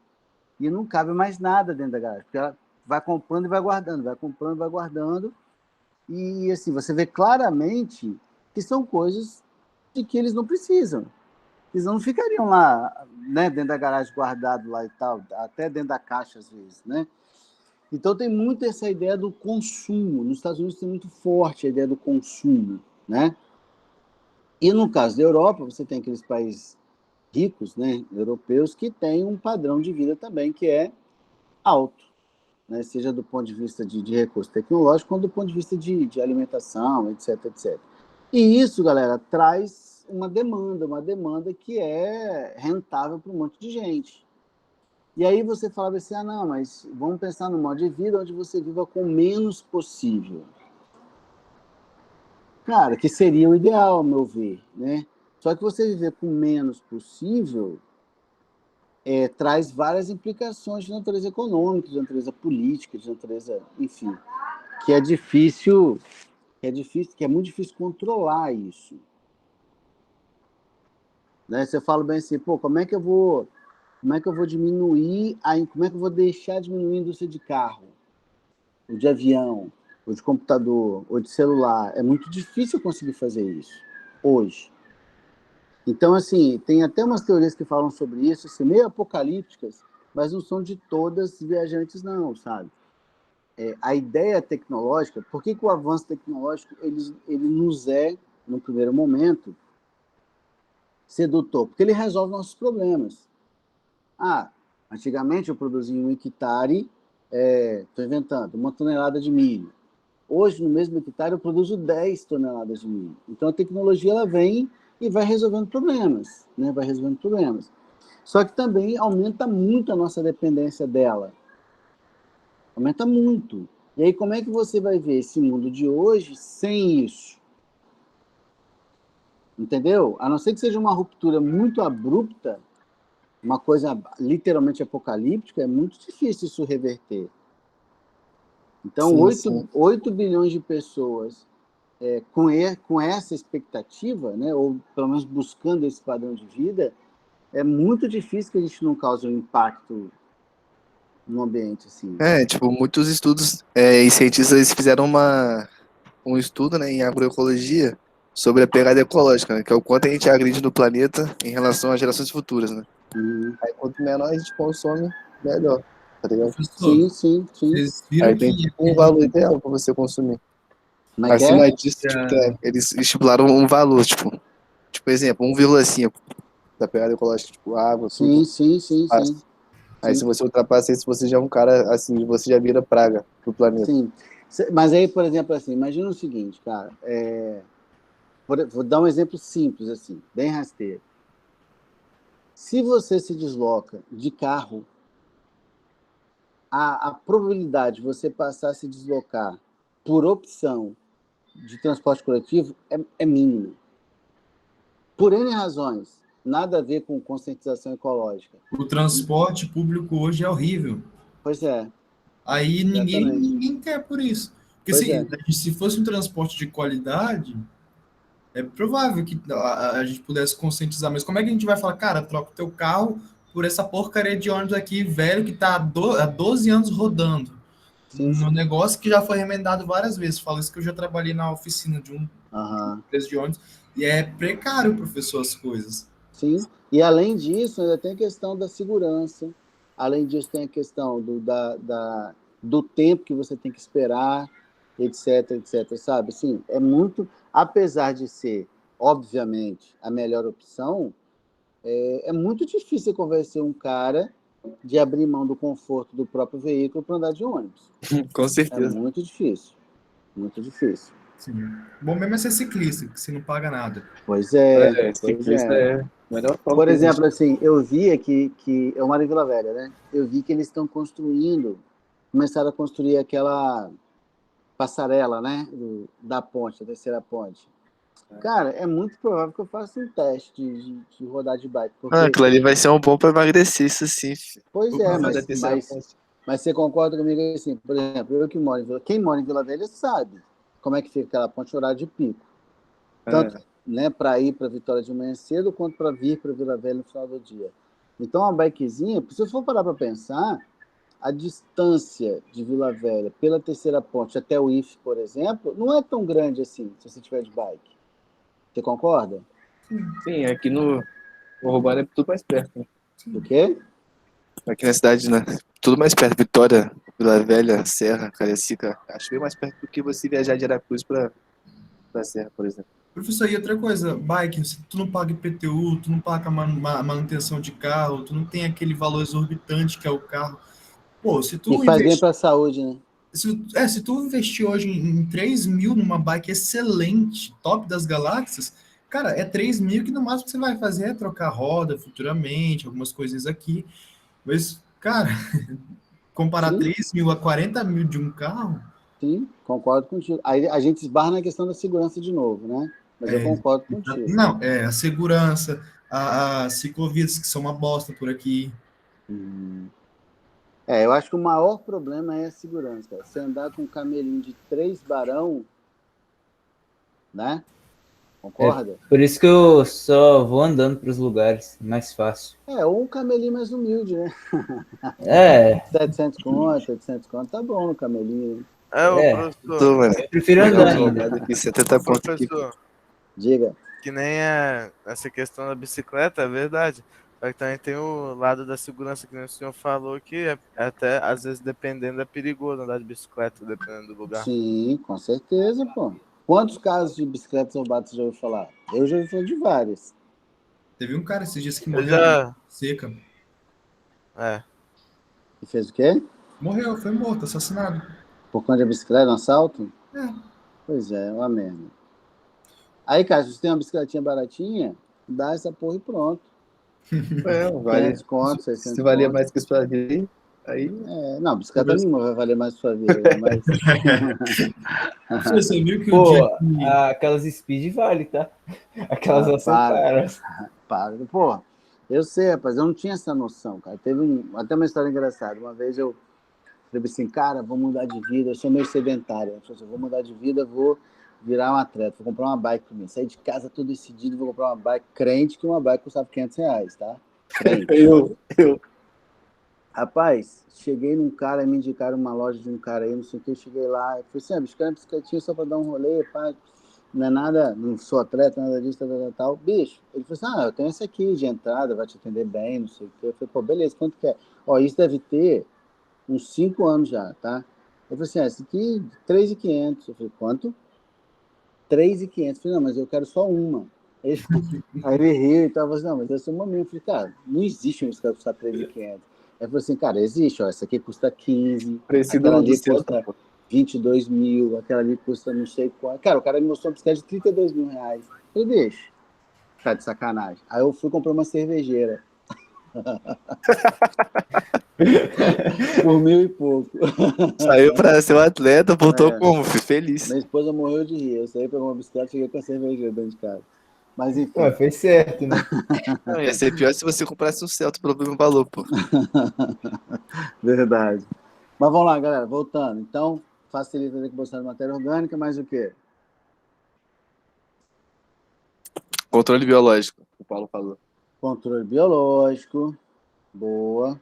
E não cabe mais nada dentro da garagem, porque ela vai comprando e vai guardando, vai comprando e vai guardando. E assim, você vê claramente que são coisas de que eles não precisam. Eles não ficariam lá, né, dentro da garagem guardado lá e tal, até dentro da caixa às vezes, né? Então tem muito essa ideia do consumo. Nos Estados Unidos tem muito forte a ideia do consumo, né? E no caso da Europa, você tem aqueles países ricos, né, europeus, que têm um padrão de vida também que é alto, né? Seja do ponto de vista de recurso tecnológico, quanto do ponto de vista de alimentação, etc, etc. E isso, galera, traz uma demanda que é rentável para um monte de gente. E aí você falava assim, não, mas vamos pensar no modo de vida onde você viva com o menos possível. Cara, que seria o ideal, ao meu ver, né? Só que você viver com o menos possível traz várias implicações de natureza econômica, de natureza política, de natureza, enfim, que é muito difícil controlar isso. Né? Você fala bem assim, como é que eu vou diminuir, como é que eu vou deixar diminuir a indústria de carro, ou de avião, ou de computador, ou de celular? É muito difícil conseguir fazer isso hoje. Então, assim, tem até umas teorias que falam sobre isso, assim, meio apocalípticas, mas não são de todas viajantes, não, sabe? A ideia tecnológica, por que o avanço tecnológico ele nos no primeiro momento, sedutor? Porque ele resolve nossos problemas. Antigamente eu produzia 1 hectare, estou inventando, 1 tonelada de milho. Hoje, no mesmo hectare, eu produzo 10 toneladas de milho. Então, a tecnologia ela vem e vai resolvendo problemas, né? Vai resolvendo problemas. Só que também aumenta muito a nossa dependência dela. Aumenta muito. E aí, como é que você vai ver esse mundo de hoje sem isso? Entendeu? A não ser que seja uma ruptura muito abrupta, uma coisa literalmente apocalíptica, é muito difícil isso reverter. Então, Sim, 8, sim. 8 bilhões de pessoas com essa expectativa, né, ou pelo menos buscando esse padrão de vida, é muito difícil que a gente não cause um impacto no ambiente, assim. Tipo, muitos estudos e cientistas eles fizeram um estudo, né, em agroecologia sobre a pegada ecológica, né, que é o quanto a gente agride no planeta em relação às gerações futuras, né? Uhum. Aí quanto menor a gente consome, melhor, tá ligado? Professor, Sim, sim, sim. vocês viram Aí que tem tipo um valor ideal pra você consumir. Como é que é? Acima disso, tipo, eles estipularam um valor, tipo, exemplo, 1,5 da pegada ecológica, tipo, água, Sim, tudo. sim, sim, Espaço. sim. Aí Sim. se você ultrapassa isso, você já é um cara, assim, você já vira praga pro planeta. Sim. Mas aí, por exemplo, assim, imagina o seguinte, cara, vou dar um exemplo simples, assim, bem rasteiro. Se você se desloca de carro, a probabilidade de você passar a se deslocar por opção de transporte coletivo é mínima. Por N razões, nada a ver com conscientização ecológica. o transporte público hoje é horrível. Pois é, Aí exatamente. ninguém quer por isso. Porque Pois é. se fosse um transporte de qualidade, é provável que a gente pudesse conscientizar. Mas como é que a gente vai falar, cara, troca o teu carro por essa porcaria de ônibus aqui, velho, que tá há 12 anos rodando? Sim, Um negócio que já foi remendado várias vezes. Falo isso que eu já trabalhei na oficina de Aham. empresa de ônibus. E é precário, professor, as coisas. Sim. E além disso, ainda tem a questão da segurança. Além disso, tem a questão do tempo que você tem que esperar, etc, etc, sabe? Assim, é muito, apesar de ser, obviamente, a melhor opção, é muito difícil convencer um cara de abrir mão do conforto do próprio veículo para andar de ônibus. Com É certeza. muito difícil. Muito difícil. Sim. Bom mesmo é ser ciclista, que você não paga nada. Pois é, pois Ciclista é. é a melhor forma Por que existe. exemplo, assim, eu vi aqui que eu moro em Vila Velha, né? Eu vi que eles estão começaram a construir aquela passarela, né? Da ponte, da terceira ponte. Cara, é muito provável que eu faça um teste de rodar de bike, porque, Aquilo ali vai ser um bom pra emagrecer, isso sim. pois Ô, é, Fazer a professor, terceira ponte. mas você concorda comigo assim, por exemplo, eu que moro em quem mora em Vila Velha sabe como é que fica aquela ponte horário de pico. Tanto, né, para ir para Vitória de manhã cedo, quanto para vir para Vila Velha no final do dia. Então, a bikezinha, se eu for parar para pensar, a distância de Vila Velha pela terceira ponte até o IF, por exemplo, não é tão grande assim, se você tiver de bike. Você concorda? Sim, aqui no Urbano é tudo mais perto, né? Do quê? Aqui na cidade, né? Tudo mais perto. Vitória, Vila Velha, Serra, Cariacica. Acho bem mais perto do que você viajar de Aracruz pra Serra, por exemplo. professor, e outra coisa, bike, se tu não paga IPTU, tu não paga manutenção de carro, tu não tem aquele valor exorbitante que é o carro. Pô, se E tu faz bem investir, para a saúde, né? se tu investir hoje em 3 mil numa bike excelente, top das galáxias, cara, é 3 mil que no máximo que você vai fazer é trocar roda futuramente, algumas coisinhas aqui. Mas, cara, comparar Sim, 3 mil a 40 mil de um carro, sim, concordo contigo. Aí a gente esbarra na questão da segurança de novo, né? Mas eu concordo contigo. não, a segurança, as ciclovias que são uma bosta por aqui. Eu acho que o maior problema é a segurança, cara. Você andar com um camelinho de 3 barão, né? Concorda? Por isso que eu só vou andando para os lugares, mais fácil. Ou um camelinho mais humilde, né? É, 700 conto, 800 conto, tá bom no camelinho. Ô, é, professor, Mano. eu prefiro Pegar andar um ainda. salgado aqui, 70 pontos aqui. professor, Diga. que nem essa questão da bicicleta, é verdade. Só que também tem o lado da segurança que nem o senhor falou, que até, às vezes, dependendo, é perigoso andar de bicicleta, dependendo do lugar. Sim, com certeza, pô. Quantos casos de bicicletas roubadas você já ouviu falar? Eu já ouvi falar de vários. Teve um cara esses dias que Eu morreu já... seca. E fez o quê? Morreu, foi morto, assassinado. Por conta da bicicleta, um assalto? É. Pois é uma merda. Aí, cara, se você tem uma bicicletinha baratinha, dá essa porra e pronto. Vale. 500 contos, 600 Se valia contos. mais que isso pra vir, aí. Não, bicicleta nenhuma vai valer mais sua vida, né? Mas... Você viu que o Pô, dia que... aquelas speed vale, tá? Aquelas não são para. caras. Pô, eu sei, rapaz, eu não tinha essa noção, cara. Teve até uma história engraçada. Uma vez eu Falei assim, cara, vou mudar de vida, eu sou meio sedentário. Eu falei assim, vou mudar de vida, vou virar um atleta, vou comprar uma bike pra mim. Saí de casa todo decidido, vou comprar uma bike, crente que uma bike custava R$ 500, tá? Crente. Eu. Rapaz, cheguei num cara, me indicaram uma loja de um cara aí, não sei o que, eu cheguei lá, eu falei assim, buscando bicicletinha só pra dar um rolê, pá, não é nada, não sou atleta, nada disso, tal. Bicho, ele falou assim, eu tenho essa aqui de entrada, vai te atender bem, não sei o que. Eu falei, pô, beleza, quanto que é? Ó, isso deve ter uns 5 anos já, tá? Eu falei assim, esse aqui, 3.500. Eu falei, quanto? 3.500. Eu falei, não, mas eu quero só uma. Aí ele riu e tal, eu falei assim, não, mas essa é uma minha. Eu falei, cara, não existe um que vai custar 3.500. Ele falou assim, cara, existe, ó, essa aqui custa 15, Preço aquela do ali centro, custa pô. 22 mil, aquela ali custa não sei quanto. Cara, o cara me mostrou uma bicicleta de 32 mil reais. Eu falei, deixa, tá de sacanagem. Aí eu fui comprar uma cervejeira. Por 1.000 e pouco. Saiu pra ser um atleta, voltou como? Fui feliz. Minha esposa morreu de rir. Eu saí, pegou uma bicicleta e cheguei com a cervejeira dentro de casa. Mas enfim. Ué, fez certo, né? Não, ia ser pior se você comprasse um Celta pelo mesmo valor, pô. Verdade. Mas vamos lá, galera. Voltando. Então, facilita a decomposição de matéria orgânica, mas o quê? Controle biológico, o Paulo falou. Controle biológico. Boa.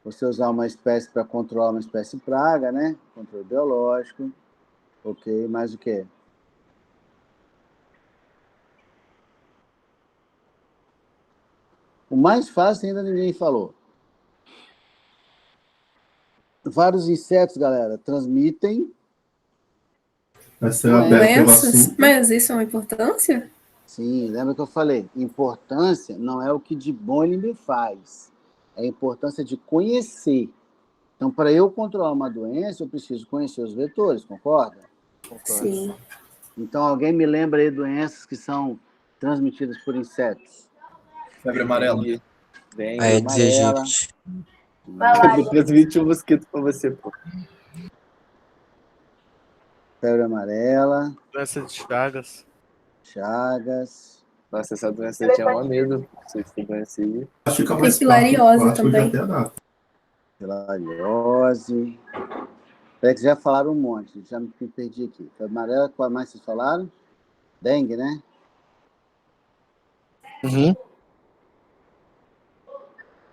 Você usar uma espécie para controlar uma espécie praga, né? Controle biológico. Ok, mais o quê? O mais fácil ainda ninguém falou. Vários insetos, galera, transmitem doenças. Mas isso é uma importância? Sim, lembra que eu falei? Importância não é o que de bom ele me faz. É a importância de conhecer. Então, para eu controlar uma doença, eu preciso conhecer os vetores, concorda? Sim. Então, alguém me lembra aí doenças que são transmitidas por insetos? Febre amarela. Vem, Aedes amarela. aegypti. eu transmiti um mosquito pra você, pô. Febre amarela. Doença de Chagas. Chagas. Nossa, essa doença eu tinha mó medo. Vocês têm doença aí. Tem filariose também. Filariose. É que já falaram um monte, já me perdi aqui. Febre amarela, qual mais vocês falaram? Dengue, né? Uhum.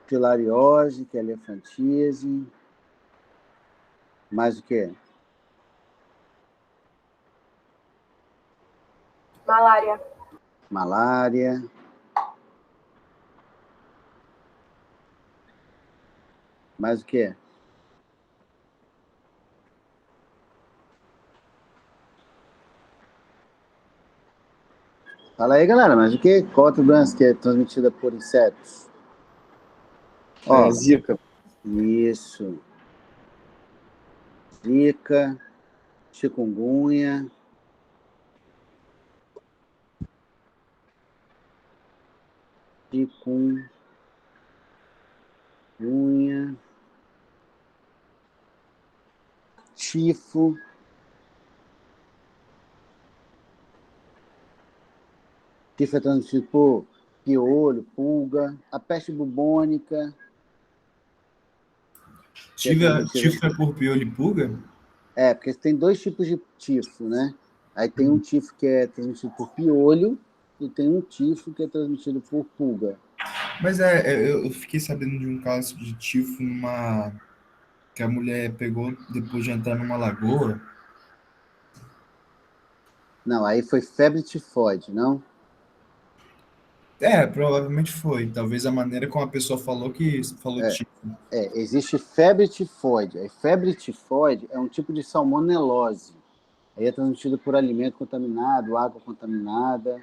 Filariose, que é elefantíase. Mais o quê? Malária. Malária. Mais o quê? Fala aí, galera, mas o quê? Qual outra doença que é transmitida por insetos? Ó, Zika. isso. Zika, chikungunya. Chikungunya. Tifo. Tifo é transmitido por piolho, pulga. A peste bubônica. Tifo é por piolho e pulga? É, porque tem 2 tipos de tifo, né? Aí tem um tifo que é transmitido por piolho e tem um tifo que é transmitido por pulga. Mas eu fiquei sabendo de um caso de tifo que a mulher pegou depois de entrar numa lagoa. Não, aí foi febre tifoide, não? Provavelmente foi. Talvez a maneira como a pessoa falou tifo. Existe febre tifoide. Aí, febre tifoide é um tipo de salmonelose. Aí é transmitido por alimento contaminado, água contaminada.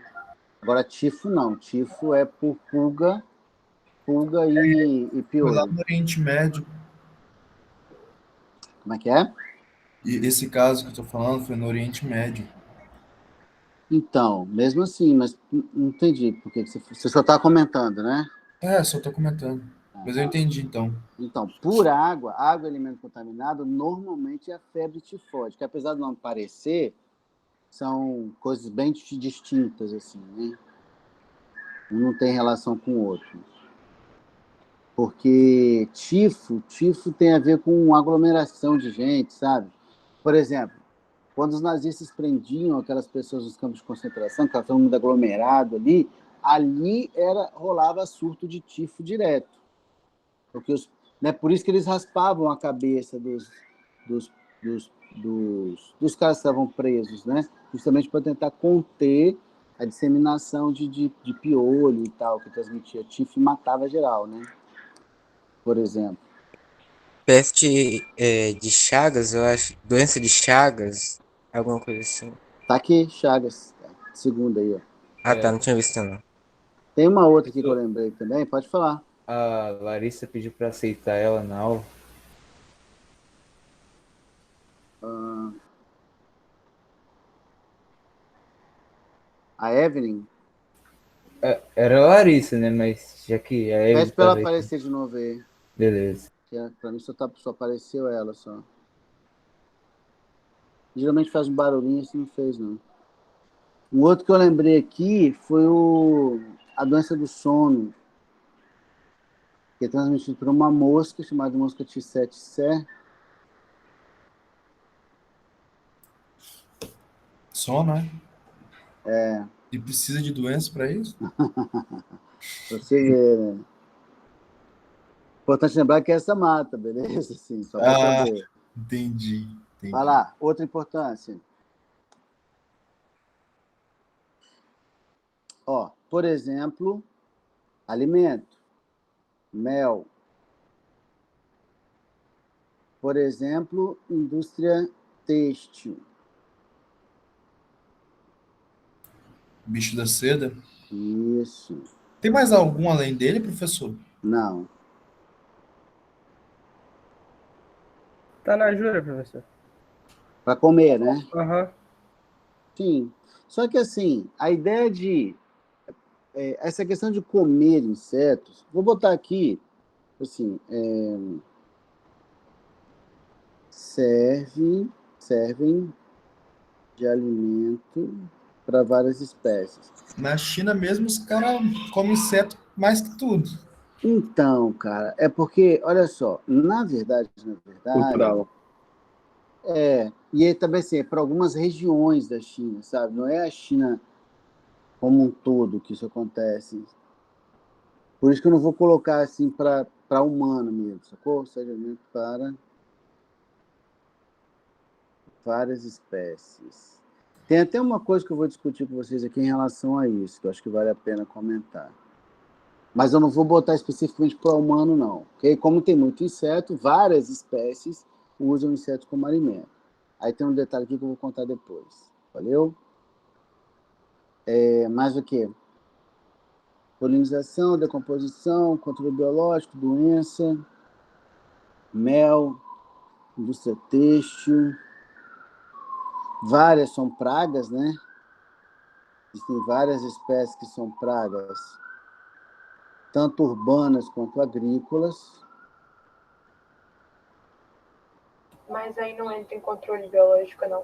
Agora, tifo não. Tifo é por pulga e Foi lá piolho. no Oriente Médio. Como é que é? E esse caso que eu tô falando foi no Oriente Médio. Então, mesmo assim, mas não entendi por que você só está comentando, né? Só tô comentando. Mas eu entendi, então. Então, por água e alimento contaminado, normalmente é a febre tifoide, que apesar de não parecer, são coisas bem distintas, assim, né? Um não tem relação com o outro. Porque tifo tem a ver com aglomeração de gente, sabe? Por exemplo, quando os nazistas prendiam aquelas pessoas nos campos de concentração, que todo mundo aglomerado ali rolava surto de tifo direto. Porque por isso que eles raspavam a cabeça dos caras que estavam presos, né? Justamente para tentar conter a disseminação de piolho e tal, que transmitia tifo e matava geral, né? Por exemplo. Peste de Chagas, eu acho. Doença de Chagas, alguma coisa assim. Tá aqui, Chagas. Segunda aí, ó. Ah, tá, não tinha visto não. Tem uma outra aqui que eu lembrei também, pode falar. A Larissa pediu pra aceitar ela na aula. A Evelyn? Era a Larissa, né? Mas já que a Evelyn Pede pra ela tava aí. aparecer de novo aí. Beleza. Pra mim só apareceu ela só. Geralmente faz um barulhinho, assim não fez, não. Um outro que eu lembrei aqui foi a doença do sono, que é transmitida por uma mosca chamada mosca Tissé. Sono, né? É. E precisa de doença para isso? Você vê, né? Importante lembrar que essa mata, beleza? Sim, só para saber. Entendi. Vai lá, outra importância. Ó, por exemplo, alimento, mel. Por exemplo, indústria têxtil. Bicho da seda? Isso. Tem mais algum além dele, professor? Não. Tá na jura, professor. Para comer, né? Aham. Sim. Só que assim, a ideia de essa questão de comer insetos, vou botar aqui, assim, servem de alimento para várias espécies. Na China mesmo, os caras comem inseto mais que tudo. Então, cara, é porque, olha só, na verdade, Cultural. E aí também assim, é para algumas regiões da China, sabe? Não é a China como um todo que isso acontece. Por isso que eu não vou colocar assim para humano mesmo, sacou? Seja alimento para várias espécies. Tem até uma coisa que eu vou discutir com vocês aqui em relação a isso, que eu acho que vale a pena comentar. Mas eu não vou botar especificamente para humano, não. Okay? Como tem muito inseto, várias espécies usam insetos como alimento. Aí tem um detalhe aqui que eu vou contar depois. Valeu? Mais o quê? Polinização, decomposição, controle biológico, doença, mel, indústria têxtil. Várias são pragas, né? Existem várias espécies que são pragas, tanto urbanas quanto agrícolas. Mas aí não entra em controle biológico, não.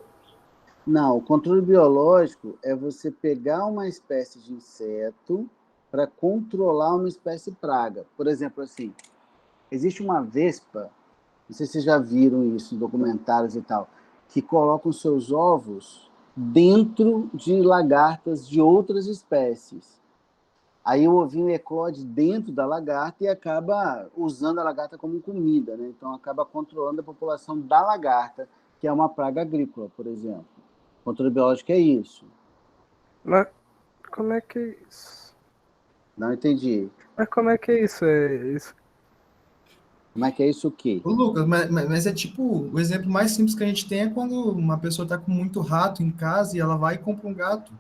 Não, o controle biológico é você pegar uma espécie de inseto para controlar uma espécie praga. Por exemplo, assim, existe uma vespa, não sei se vocês já viram isso em documentários e tal, que colocam seus ovos dentro de lagartas de outras espécies. Aí o ovinho eclode dentro da lagarta e acaba usando a lagarta como comida, né? Então acaba controlando a população da lagarta, que é uma praga agrícola, por exemplo. O controle biológico é isso. Mas como é que é isso? Não entendi. Mas como é que é isso? Como é que é isso o quê? Ô, Lucas, mas é tipo, o exemplo mais simples que a gente tem é quando uma pessoa está com muito rato em casa e ela vai e compra um gato.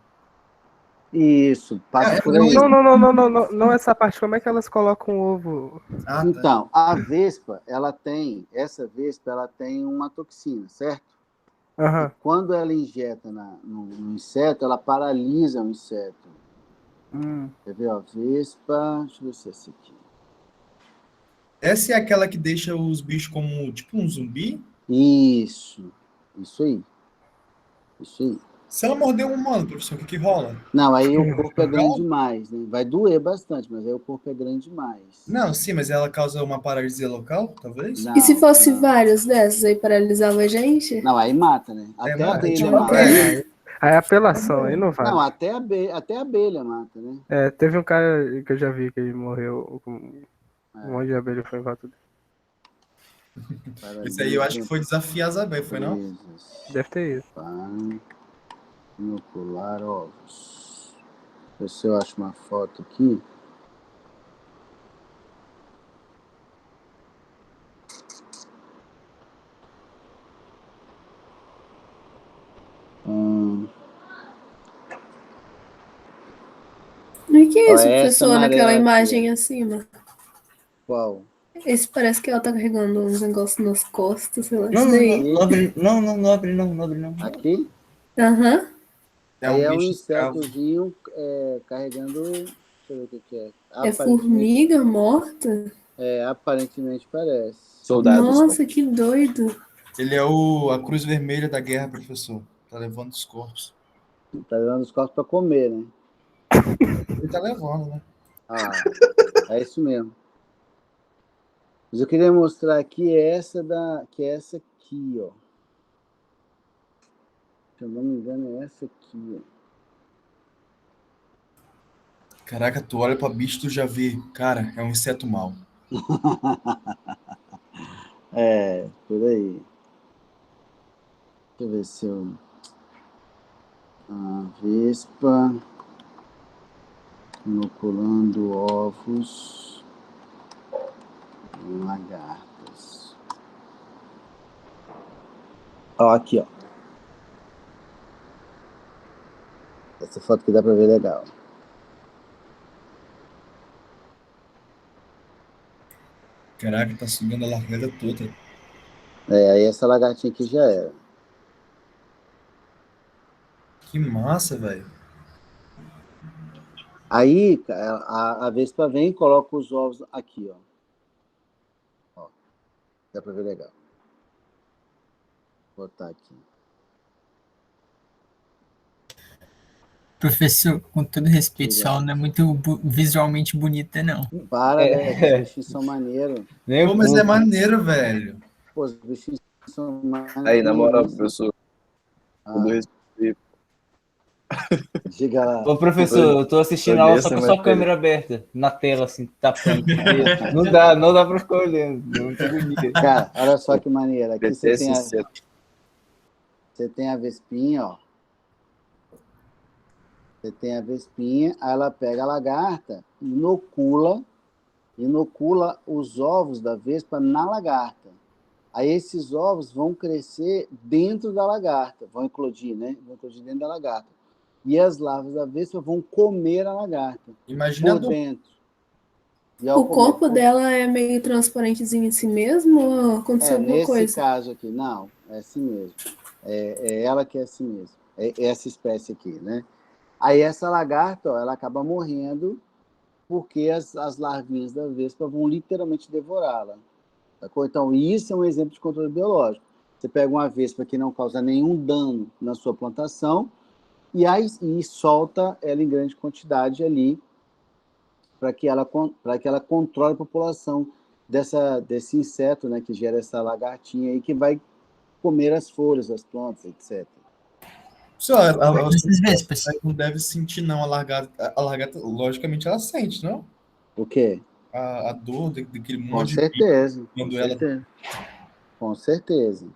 Isso, passa por aí. Não essa parte. Como é que elas colocam o ovo? Ah, tá. Então, a vespa, essa vespa, ela tem uma toxina, certo? Aham. E quando ela injeta no inseto, ela paralisa o inseto. Quer ver, ó, vespa, deixa eu ver se é essa aqui. Essa é aquela que deixa os bichos como, tipo, um zumbi? Isso aí. Se ela morder um humano, professor, o que rola? Não, aí o corpo é grande demais, né? Vai doer bastante, mas aí o corpo é grande demais. Não, sim, mas ela causa uma paralisia local, talvez? E se Não, fosse não. vários dessas aí paralisava a gente? Não, aí mata, né? É, Até a mata. abelha Então, mata. Aí é apelação, aí não Não, vale. até a abelha mata, né? É, teve um cara que eu já vi que ele morreu com um monte de abelha foi em volta dele. Isso aí eu acho que foi desafiar as abelhas, foi não? Presas Deve ter ido. para inocular ovos. Deixa eu ver se eu acho uma foto aqui. E que é Ó, isso, essa professor, naquela amarela aqui, imagem ó. acima? Qual? Esse parece que ela tá carregando uns negócios nas costas, sei lá, Não, isso não, daí. não, não abre, não, não, não abre não, não abre não. Aqui? Aham. É Aí um é um bicho escravo. insetozinho carregando. Deixa eu ver o que é. É formiga morta? Aparentemente parece. Soldados. Nossa, que doido. Ele é a cruz vermelha da guerra, professor. Tá levando os corpos. Tá dando os corpos pra comer, né? Ele tá levando, né? Ah, é isso mesmo. Mas eu queria mostrar aqui que é essa aqui, ó. Se eu não me engano, é essa aqui, ó. Caraca, tu olha pra bicho, tu já vê. Cara, é um inseto mau. Por aí. Deixa eu ver se eu. A vespa inoculando ovos em lagartas. Ó, aqui, ó. Essa foto que dá pra ver legal. Caraca, tá sugando a largada toda. Aí essa lagartinha aqui já era. Que massa, velho. Aí a vespa vem e coloca os ovos aqui, ó. Dá pra ver legal. Vou botar aqui. Professor, com todo respeito, Diga. só não é muito visualmente bonita, não. Para, velho, os bichinhos são maneiros. Pô, mas é maneiro, velho. Pô, os bichinhos são maneiros. Aí, na moral, professor, todo respeito. Diga lá. Ô, professor, eu tô assistindo a aula só com a sua câmera aberta, na tela, assim, tapando. Não dá pra ficar olhando. Não tô bonito. Cara, olha só que maneiro. Aqui você inseto. tem a vespinha, ó. Você tem a vespinha, aí ela pega a lagarta, inocula os ovos da vespa na lagarta. Aí esses ovos vão crescer dentro da lagarta, vão eclodir, né? Vão eclodir dentro da lagarta. E as larvas da vespa vão comer a lagarta. Imagina por dentro. O corpo dela é meio transparentezinho em si mesmo ou aconteceu alguma coisa? Nesse caso aqui, não, é assim mesmo. É ela que é assim mesmo. É essa espécie aqui, né? Aí essa lagarta, ó, ela acaba morrendo porque as larvinhas da vespa vão literalmente devorá-la. Sacou? Então, isso é um exemplo de controle biológico. Você pega uma vespa que não causa nenhum dano na sua plantação e solta ela em grande quantidade ali para que ela controle a população desse inseto, né, que gera essa lagartinha aí que vai comer as folhas, as plantas, etc. Não deve sentir, não, a largata. A largata, logicamente, ela sente, não? O quê? A dor daquele monte com de certeza, quando com ela... certeza. Com certeza.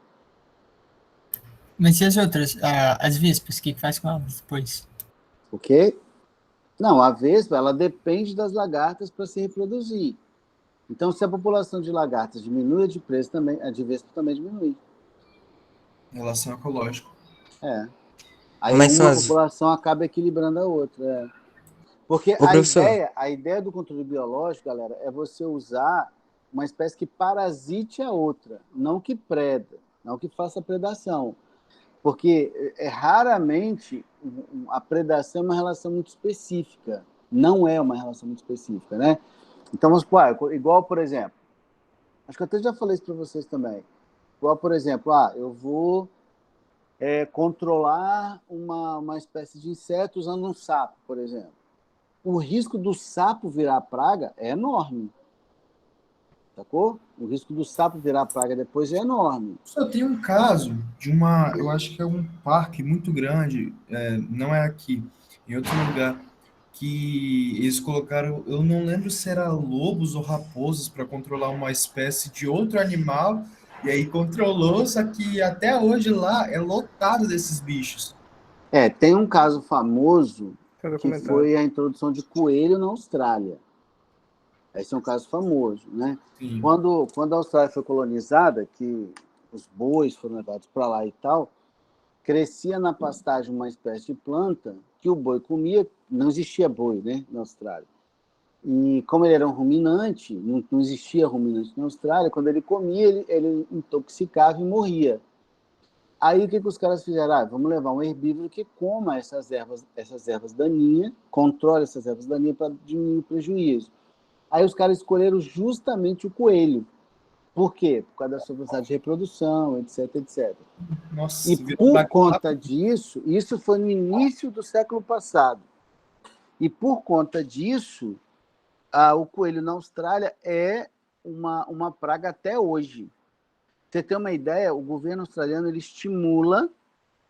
Mas e as outras? As vespas, o que faz com elas depois? O quê? Não, a vespa, ela depende das lagartas para se reproduzir. Então, se a população de lagartas diminui, a de vespa também diminui. Relação ecológica. Aí uma população acaba equilibrando a outra. Porque a ideia do controle biológico, galera, é você usar uma espécie que parasite a outra, não que preda, não que faça predação. Porque raramente a predação é uma relação muito específica. Não é uma relação muito específica, né? Então, vamos supor, igual, por exemplo, acho que eu até já falei isso para vocês também. Igual, por exemplo, eu vou controlar uma espécie de inseto usando um sapo, por exemplo. O risco do sapo virar praga é enorme. Sacou? O risco do sapo virar praga depois é enorme. Só tem um caso de eu acho que é um parque muito grande, não é aqui, em outro lugar, que eles colocaram, eu não lembro se era lobos ou raposas para controlar uma espécie de outro animal, e aí controlou, só que até hoje lá é lotado desses bichos. Tem um caso famoso que foi a introdução de coelho na Austrália. Esse é um caso famoso, né? Quando a Austrália foi colonizada, que os bois foram levados para lá e tal, crescia na pastagem uma espécie de planta que o boi comia, não existia boi, né, na Austrália. E como ele era um ruminante, não existia ruminante na Austrália, quando ele comia, ele intoxicava e morria. Aí o que os caras fizeram? Vamos levar um herbívoro que coma essas ervas daninhas, controle essas ervas daninhas para diminuir o prejuízo. Aí os caras escolheram justamente o coelho. Por quê? Por causa da sua velocidade de reprodução, etc, etc. Nossa, e por conta disso, isso foi no início do século passado. E por conta disso, o coelho na Austrália é uma praga até hoje. Pra você ter uma ideia, o governo australiano ele estimula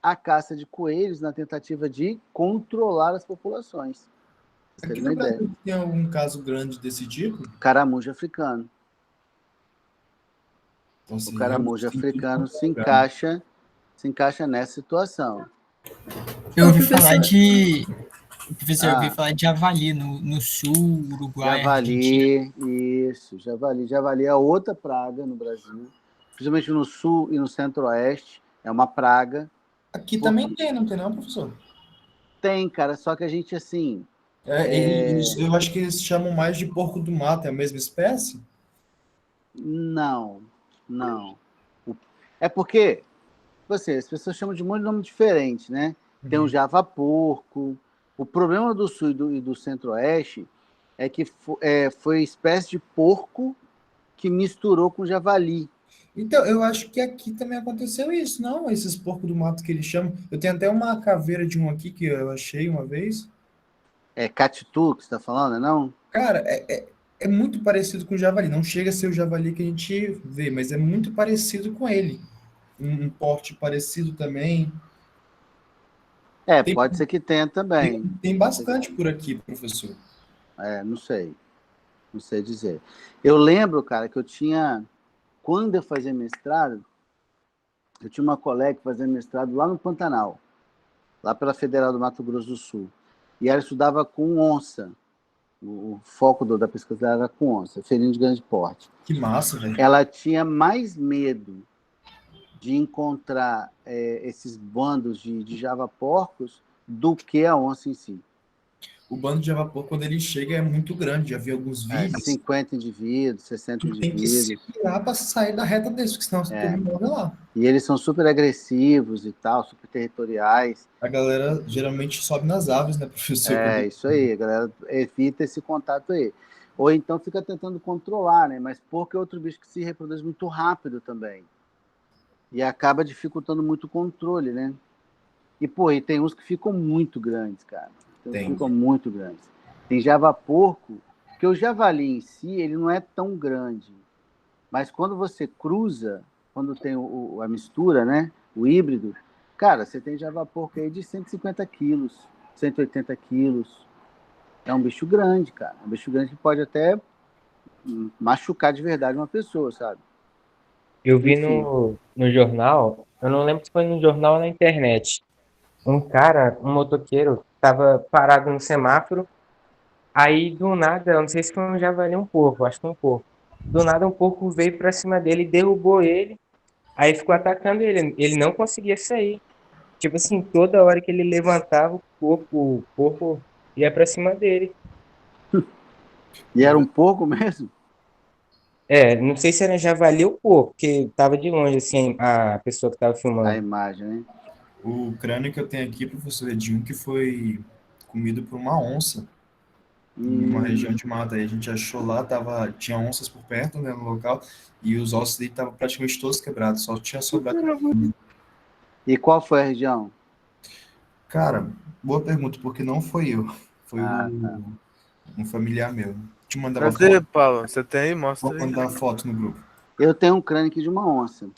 a caça de coelhos na tentativa de controlar as populações. Aqui no Brasil tem algum caso grande desse tipo? Caramujo africano. Então, assim, o caramujo africano se encaixa nessa situação. Eu ouvi falar de... Professor, eu ouvi falar de javali no sul, Uruguai, Javali, Argentina. isso, javali. Javali é outra praga no Brasil, principalmente no sul e no centro-oeste, é uma praga. Aqui também tem, não tem não, professor? Tem, cara, só que a gente, assim... eu acho que eles chamam mais de porco do mato, é a mesma espécie? Não. É porque, as pessoas chamam de um monte de nome diferente, né? Tem o java-porco. O problema do sul e do centro-oeste é que foi espécie de porco que misturou com javali. Então, eu acho que aqui também aconteceu isso, não? Esses porcos do mato que eles chamam. Eu tenho até uma caveira de um aqui que eu achei uma vez. É catitu que você está falando, não? Cara, é muito parecido com o javali. Não chega a ser o javali que a gente vê, mas é muito parecido com ele. Um porte parecido também. Pode ser que tenha também. Tem bastante por aqui, professor. Não sei dizer. Eu lembro, cara, que quando eu fazia mestrado, eu tinha uma colega que fazia mestrado lá no Pantanal, lá pela Federal do Mato Grosso do Sul. E ela estudava com onça. O foco da pesquisa era com onça, felino de grande porte. Que massa, velho. Ela tinha mais medo de encontrar esses bandos de javaporcos do que a onça em si. O bando de javaporco, quando ele chega, é muito grande. Já vi alguns vídeos. 50 indivíduos, 60 indivíduos. Tem que se virar para sair da reta deles, porque senão você morre lá. E eles são super agressivos e tal, super territoriais. A galera geralmente sobe nas árvores, né, professor? Isso aí. A galera evita esse contato aí. Ou então fica tentando controlar, né? Mas porco é outro bicho que se reproduz muito rápido também. E acaba dificultando muito o controle, né? E tem uns que ficam muito grandes, cara. Ficam muito grandes. Tem javaporco, que o javali em si, ele não é tão grande. Mas quando você cruza, quando tem a mistura, né? O híbrido, cara, você tem javaporco aí de 150 quilos, 180 quilos. É um bicho grande, cara. É um bicho grande que pode até machucar de verdade uma pessoa, sabe? Eu vi no jornal, eu não lembro se foi no jornal ou na internet, um motoqueiro, estava parado no semáforo, aí do nada, eu não sei se foi um javali ou um porco, acho que um porco. Do nada um porco veio pra cima dele, derrubou ele, aí ficou atacando ele, ele não conseguia sair. Tipo assim, toda hora que ele levantava, o porco ia pra cima dele. E era um porco mesmo? Não sei se era javali ou porco, porque tava de longe, assim, a pessoa que tava filmando. A imagem, né? O crânio que eu tenho aqui, professor, é de um que foi comido por uma onça em uma região de mata. Aí a gente achou lá, tinha onças por perto, né, no local, e os ossos dele estavam praticamente todos quebrados, só tinha sobrado. E qual foi a região? Cara, boa pergunta, porque não foi eu. Foi Tá. um familiar meu. Deixa eu mandar uma Cadê, foto. Paulo? Você tem aí? Vou Mostra aí. mandar a foto no grupo. Eu tenho um crânio aqui de uma onça.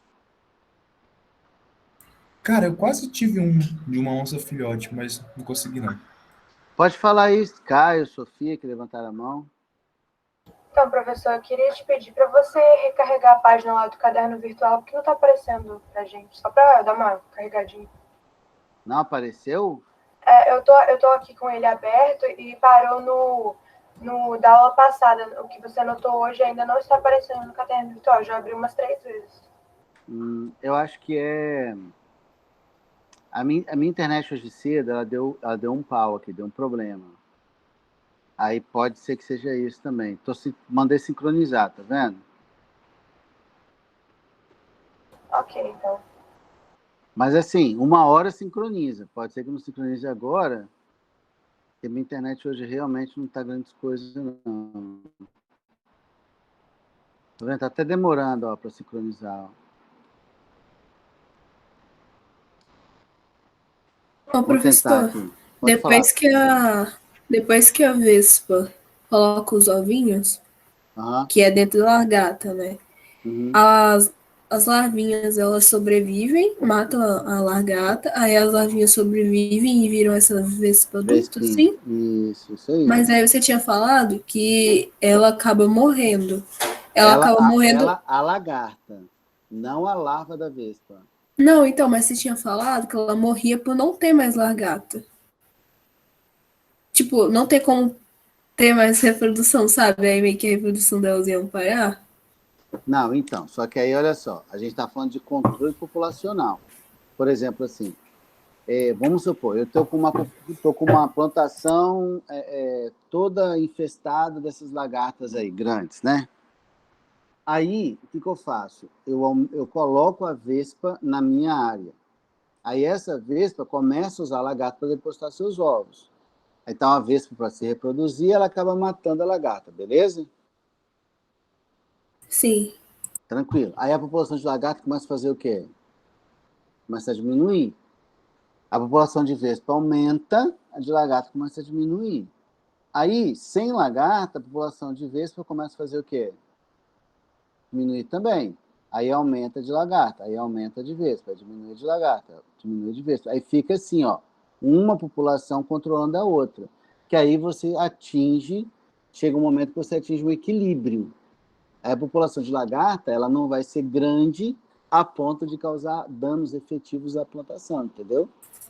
Cara, eu quase tive um de uma onça filhote, mas não consegui não. Pode falar isso, Caio, Sofia, que levantaram a mão. Então, professor, eu queria te pedir para você recarregar a página lá do caderno virtual, porque não está aparecendo pra gente. Só para dar uma carregadinha. Não apareceu? Eu tô aqui com ele aberto e parou no da aula passada. O que você anotou hoje ainda não está aparecendo no caderno virtual. Já abri umas 3 vezes. Eu acho que é... A minha internet hoje cedo, ela deu um pau aqui, deu um problema. Aí pode ser que seja isso também. Mandei sincronizar, tá vendo? Ok, então. Mas assim, 1 hora sincroniza. Pode ser que não sincronize agora, porque minha internet hoje realmente não está grandes coisas, não. Tá vendo? Tá até demorando, para sincronizar. Ô, professor, depois que a vespa coloca os ovinhos, que é dentro da largata, né? As larvinhas, elas sobrevivem, matam a largata, aí as larvinhas sobrevivem e viram essa vespa adulta, sim? Isso aí. Mas aí você tinha falado que ela acaba morrendo. Ela acaba morrendo... A lagarta, não a larva da vespa. Não, então, mas você tinha falado que ela morria por não ter mais largata. Tipo, não ter como ter mais reprodução, sabe? Aí meio que a reprodução delas ia parar. Não, então, só que aí, olha só, a gente está falando de controle populacional. Por exemplo, assim, vamos supor, eu estou com uma plantação toda infestada dessas lagartas aí, grandes, né? Aí, o que eu faço? Eu coloco a vespa na minha área. Aí essa vespa começa a usar a lagarta para depositar seus ovos. Então, a vespa, para se reproduzir, ela acaba matando a lagarta, beleza? Sim. Tranquilo. Aí a população de lagarta começa a fazer o quê? Começa a diminuir. A população de vespa aumenta, a de lagarta começa a diminuir. Aí, sem lagarta, a população de vespa começa a fazer o quê? Diminuir também. Aí aumenta de lagarta, aí aumenta de vespa, diminui de lagarta, diminui de vespa. Aí fica assim, ó, uma população controlando a outra. Que aí você chega um momento que você atinge um equilíbrio. Aí a população de lagarta, ela não vai ser grande a ponto de causar danos efetivos à plantação, entendeu?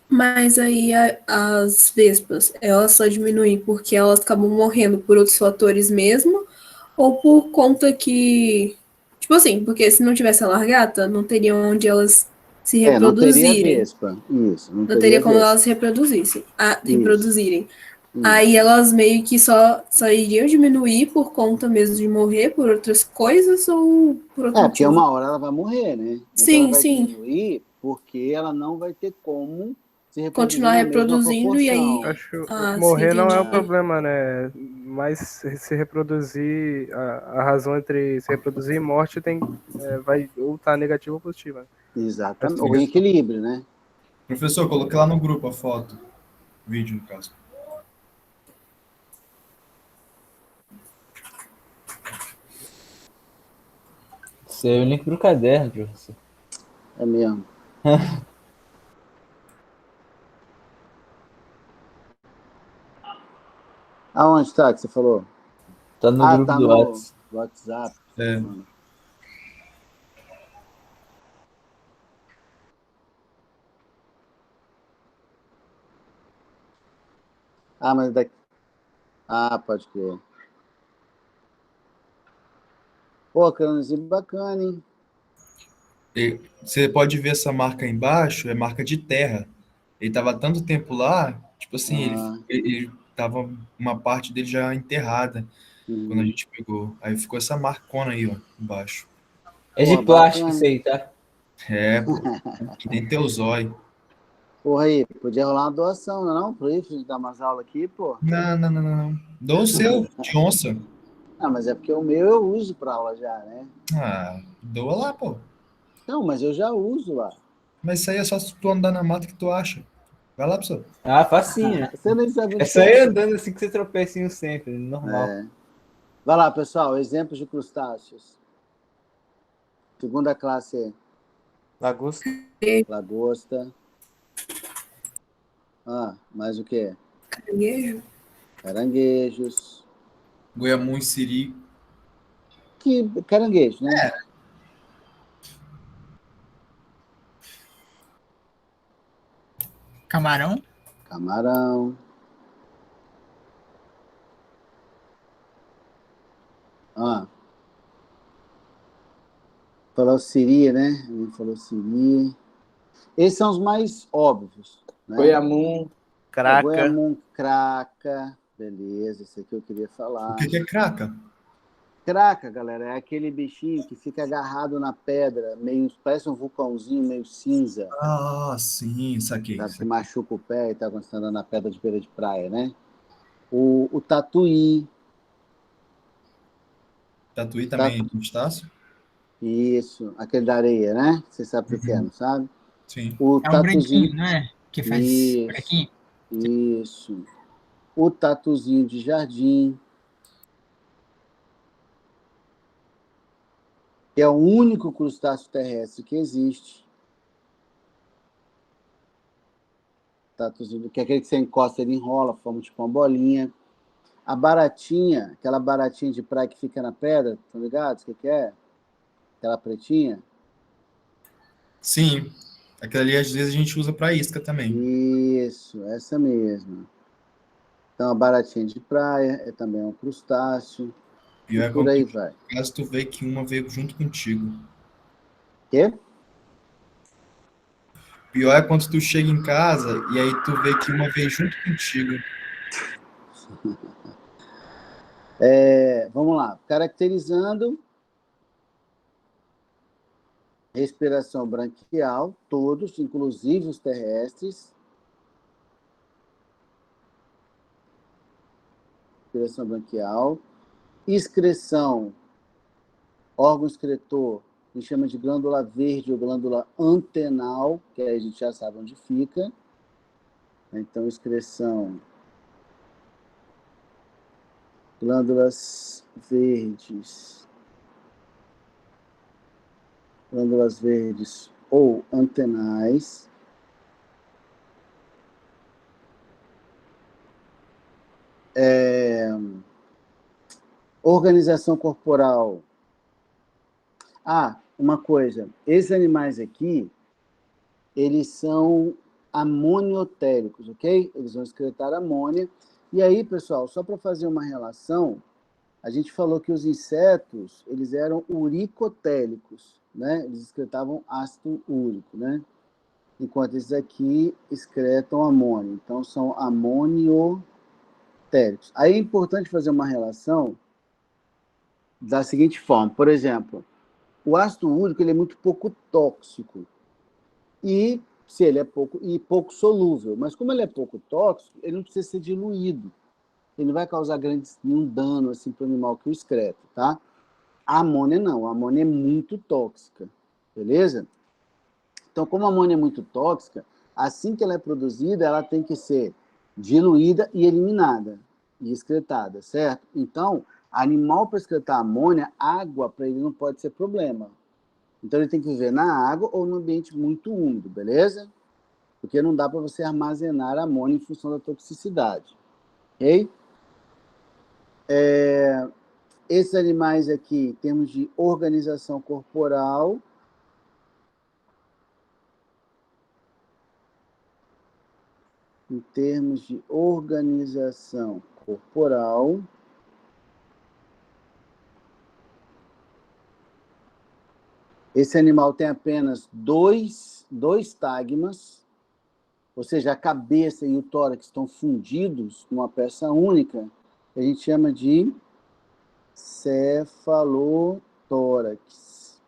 Mas aí as vespas, elas só diminuem porque elas acabam morrendo por outros fatores mesmo, ou por conta que... Tipo assim, porque se não tivesse a largata, não teria onde elas se reproduzirem. Não teria vespa, isso. Não teria como elas se reproduzirem. Aí elas meio que só iriam diminuir por conta mesmo de morrer por outras coisas ou por outro motivo? Porque uma hora ela vai morrer, né? Mas sim, ela vai sim. diminuir porque ela não vai ter como se reproduzir continuar reproduzindo e aí... Acho morrer não é o problema, né? Mas se reproduzir, a razão entre se reproduzir e morte vai ou estar negativa ou positiva. Exatamente, o equilíbrio, né? Professor, coloquei lá no grupo a foto. Vídeo, no caso. Isso é o link pro caderno, professor. É mesmo. Aonde está que você falou? Tá no grupo do WhatsApp. É. Mas daqui... pode crer. Pô, crâniozinho bacana, hein? Você pode ver essa marca aí embaixo, é marca de terra. Ele tava há tanto tempo lá, tipo assim, ele tava uma parte dele já enterrada quando a gente pegou. Aí ficou essa marcona aí, ó, embaixo. É de plástico isso aí, tá? Pô, que nem teu zóio. Porra aí, podia rolar uma doação, não? Pro IFES dar umas aulas aqui, pô. Não. Dou o seu, de onça. Mas é porque o meu eu uso pra aula já, né? Doa lá, pô. Não, mas eu já uso lá. Mas isso aí é só se tu andar na mata que tu acha. Vai lá, pessoal. Ah, facinho. Você nem sabe É onde só que ir é. andando assim que você tropecinho sempre, normal. Vai lá, pessoal, exemplos de crustáceos. Segunda classe. Lagosta. Lagosta. Mais o quê? Caranguejo. Caranguejos. Goiamum e siri. Que caranguejo, né? Camarão. Camarão. Falou siri, né? Ele falou siri. Esses são os mais óbvios. Né? Goiamum. Craca. Goiamum, craca. Beleza, esse aqui eu queria falar. O que é craca? Craca, galera, é aquele bichinho que fica agarrado na pedra, meio, parece um vulcãozinho meio cinza. Ah, sim, saquei. Sabe, que machuca o pé e tá quando você tá andando na pedra de beira de praia, né? O tatuí. Tatuí também é crustáceo? Isso, aquele da areia, né? Você sabe o que é, não sabe? Sim. O É um tatuzinho. branquinho, não é? Que faz buraquinho. Isso. O tatuzinho de jardim. Que é o único crustáceo terrestre que existe. Tatuzinho, que é aquele que você encosta, ele enrola, forma tipo uma bolinha. A baratinha, aquela baratinha de praia que fica na pedra, tá ligado? O que é? Aquela pretinha? Sim. Aquela ali, às vezes, a gente usa para isca também. Isso, essa mesma. Então, a baratinha de praia é também um crustáceo. E E por aí vai. Caso tu vê que uma veio junto contigo. Quê? Pior é quando tu chega em casa e aí tu vê que uma veio junto contigo. Vamos lá. Caracterizando respiração branquial, todos, inclusive os terrestres. Respiração branquial. Excreção, órgão excretor, a gente chama de glândula verde ou glândula antenal, que aí a gente já sabe onde fica. Então, excreção, glândulas verdes ou antenais. Organização corporal. Uma coisa, esses animais aqui, eles são amoniotéricos, ok? Eles vão excretar amônia. E aí, pessoal, só para fazer uma relação, a gente falou que os insetos, eles eram uricotélicos, né? Eles excretavam ácido úrico, né? Enquanto esses aqui excretam amônia. Então, são amoniotéricos. Aí é importante fazer uma relação da seguinte forma. Por exemplo, o ácido úrico ele é muito pouco tóxico. E se ele é pouco solúvel. Mas como ele é pouco tóxico, ele não precisa ser diluído. Ele não vai causar nenhum dano assim, para o animal que o excreta, tá? A amônia não. A amônia é muito tóxica. Beleza? Então, como a amônia é muito tóxica, assim que ela é produzida, ela tem que ser diluída e eliminada. E excretada, certo? Então, animal para excretar amônia, água para ele não pode ser problema. Então, ele tem que viver na água ou num ambiente muito úmido, beleza? Porque não dá para você armazenar amônia em função da toxicidade. Ok? Esses animais aqui, em termos de organização corporal, esse animal tem apenas dois tagmas, ou seja, a cabeça e o tórax estão fundidos numa peça única, que a gente chama de cefalotórax.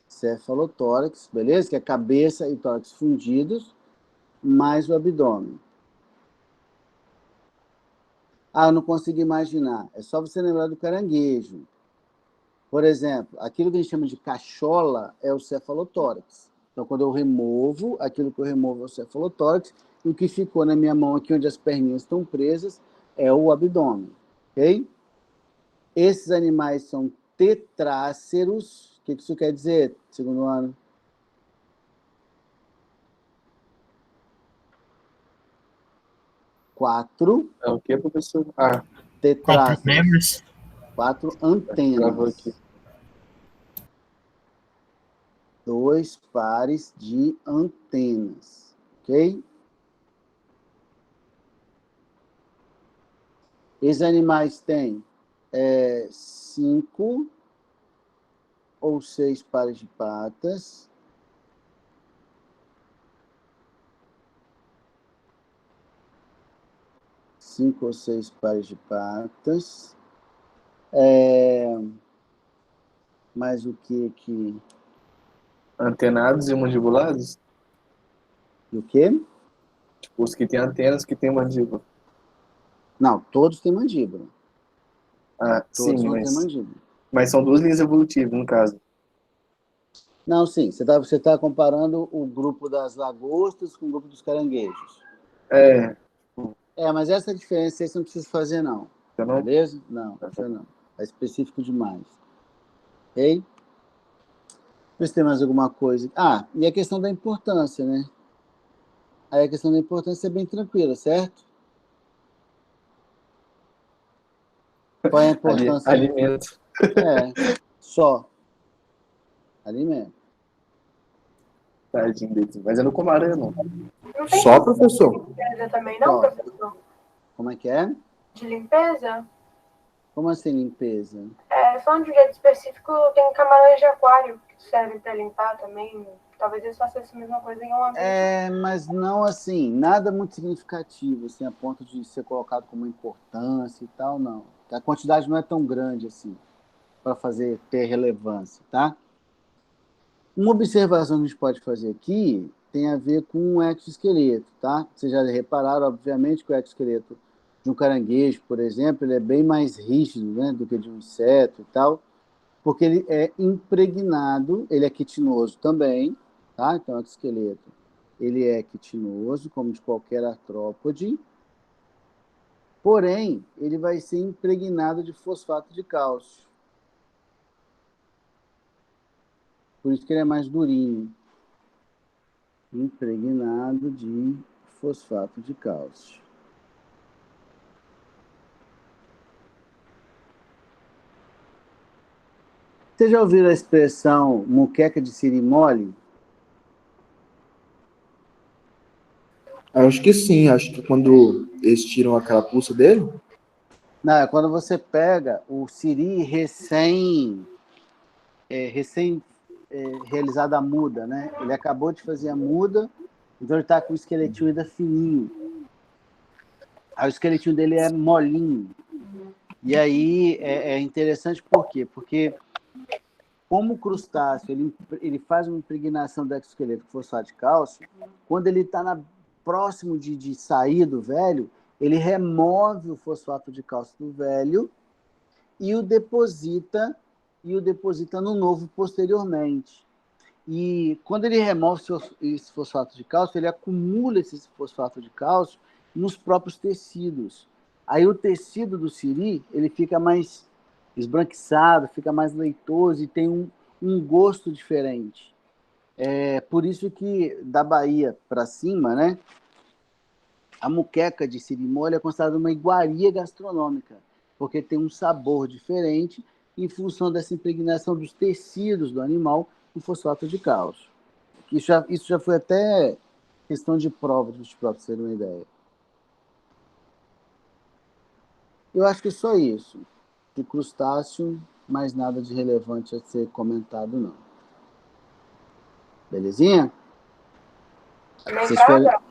Cefalotórax, beleza? Que é cabeça e tórax fundidos, mais o abdômen. Eu não consigo imaginar. É só você lembrar do caranguejo. Por exemplo, aquilo que a gente chama de cachola é o cefalotórax. Então, quando eu removo, aquilo que eu removo é o cefalotórax, e o que ficou na minha mão aqui, onde as perninhas estão presas, é o abdômen. Ok? Esses animais são tetráceros. O que isso quer dizer, segundo ano? Quatro. É o que, professor? Tetráceros. 4 Gravou aqui. antenas. 2 pares de antenas. Ok? Esses animais têm 5 ou 6 pares de patas. Cinco ou 6 pares de patas. Mais o que aqui? Antenados e mandibulados? O quê? Tipo, os que têm antenas, que têm mandíbula. Não, todos têm mandíbula. Sim, Todos não têm mandíbula. Mas são 2 linhas evolutivas, no caso. Não, sim. Você tá comparando o grupo das lagostas com o grupo dos caranguejos. Mas essa diferença aí você não precisa fazer, não. Beleza? Não, isso não. É específico demais. Ok? Ver se tem mais alguma coisa. E a questão da importância, né? Aí a questão da importância é bem tranquila, certo? Qual é a importância? Alimento. Só. Alimento. Tadinho deles. Mas eu não como aranha, não. Só, professor? Limpeza também não, professor? Como é que é? De limpeza? Como assim limpeza? Falando de um jeito específico, tem camarões de aquário que servem para limpar também. Talvez eles façam essa mesma coisa em um ambiente. Mas não assim, nada muito significativo, assim, a ponto de ser colocado como importância e tal, não. A quantidade não é tão grande assim, para ter relevância, tá? Uma observação que a gente pode fazer aqui tem a ver com o exoesqueleto, tá? Vocês já repararam, obviamente, que o exoesqueleto de um caranguejo, por exemplo, ele é bem mais rígido, né, do que de um inseto e tal, porque ele é impregnado, ele é quitinoso também, tá? Então, o exoesqueleto, ele é quitinoso, como de qualquer artrópode, porém, ele vai ser impregnado de fosfato de cálcio. Por isso que ele é mais durinho. Impregnado de fosfato de cálcio. Vocês já ouviram a expressão muqueca de siri mole? Acho que sim, acho que quando eles tiram a carapuça dele. Não, é quando você pega o siri recém realizado a muda, né? Ele acabou de fazer a muda, então ele está com o esqueletinho ainda fininho. Aí o esqueletinho dele é molinho. E aí é interessante por quê? Porque como o crustáceo ele faz uma impregnação do exoesqueleto com fosfato de cálcio, quando ele está próximo de sair do velho, ele remove o fosfato de cálcio do velho e o deposita no novo posteriormente. E quando ele remove esse fosfato de cálcio, ele acumula esse fosfato de cálcio nos próprios tecidos. Aí o tecido do siri, ele fica mais esbranquiçado, fica mais leitoso e tem um gosto diferente. Por isso que da Bahia para cima, né, a muqueca de siri mole é considerada uma iguaria gastronômica, porque tem um sabor diferente em função dessa impregnação dos tecidos do animal com fosfato de cálcio. Isso já foi até questão de prova dos próprios, terem uma ideia. Eu acho que é só isso. De crustáceo, mais nada de relevante a ser comentado, não. Belezinha? Praga?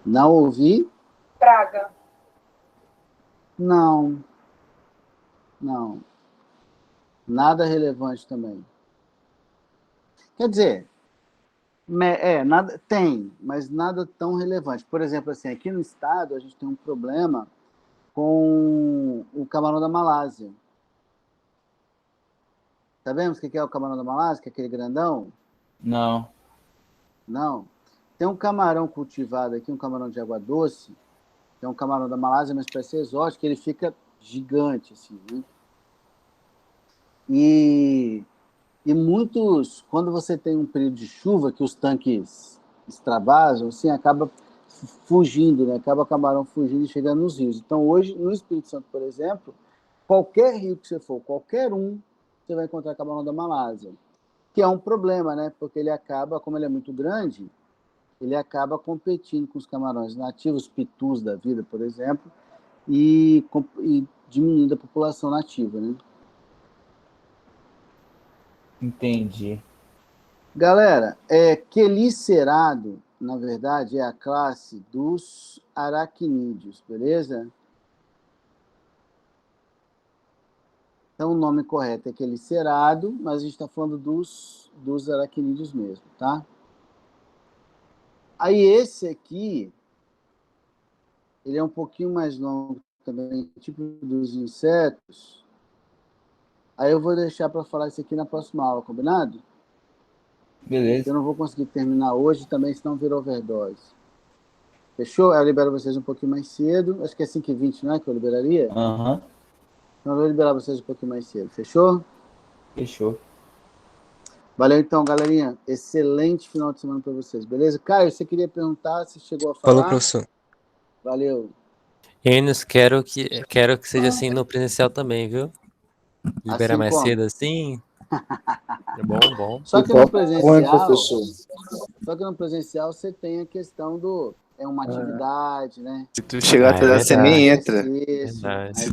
Não ouvi? Praga. Não. Nada relevante também. Quer dizer, nada tem, mas nada tão relevante. Por exemplo, assim, aqui no estado a gente tem um problema com o camarão da Malásia. Sabemos o que é o camarão da Malásia, que é aquele grandão? Não. Não. Tem um camarão cultivado aqui, um camarão de água doce, que é um camarão da Malásia, uma espécie exótica, ele fica gigante, assim, né? E muitos, quando você tem um período de chuva, que os tanques extravasam, assim, acaba fugindo, né? Acaba o camarão fugindo e chegando nos rios. Então, hoje, no Espírito Santo, por exemplo, qualquer rio que você for, qualquer um, você vai encontrar camarão da Malásia, que é um problema, né? Porque ele acaba, como ele é muito grande, ele acaba competindo com os camarões nativos, pitus da vida, por exemplo, e diminuindo a população nativa, né? Entendi. Galera, quelicerado, na verdade, é a classe dos aracnídeos, beleza? Então, o nome correto é quelicerado, mas a gente está falando dos aracnídeos mesmo, tá? Aí, esse aqui, ele é um pouquinho mais longo também, tipo dos insetos. Aí eu vou deixar para falar isso aqui na próxima aula, combinado? Beleza. Eu não vou conseguir terminar hoje também, senão vira overdose. Fechou? Eu libero vocês um pouquinho mais cedo. Acho que é 5h20, não é que eu liberaria? Aham. Então eu vou liberar vocês um pouquinho mais cedo. Fechou? Fechou. Valeu então, galerinha. Excelente final de semana para vocês, beleza? Caio, você queria perguntar, se chegou a falar? Falou, professor. Valeu. Enes, quero que seja assim no presencial também, viu? Liberar Assim mais como? cedo assim. É bom, bom. Só que no presencial você tem a questão do... É uma atividade, né? Se tu chegar atrasado, você nem entra. Verdade.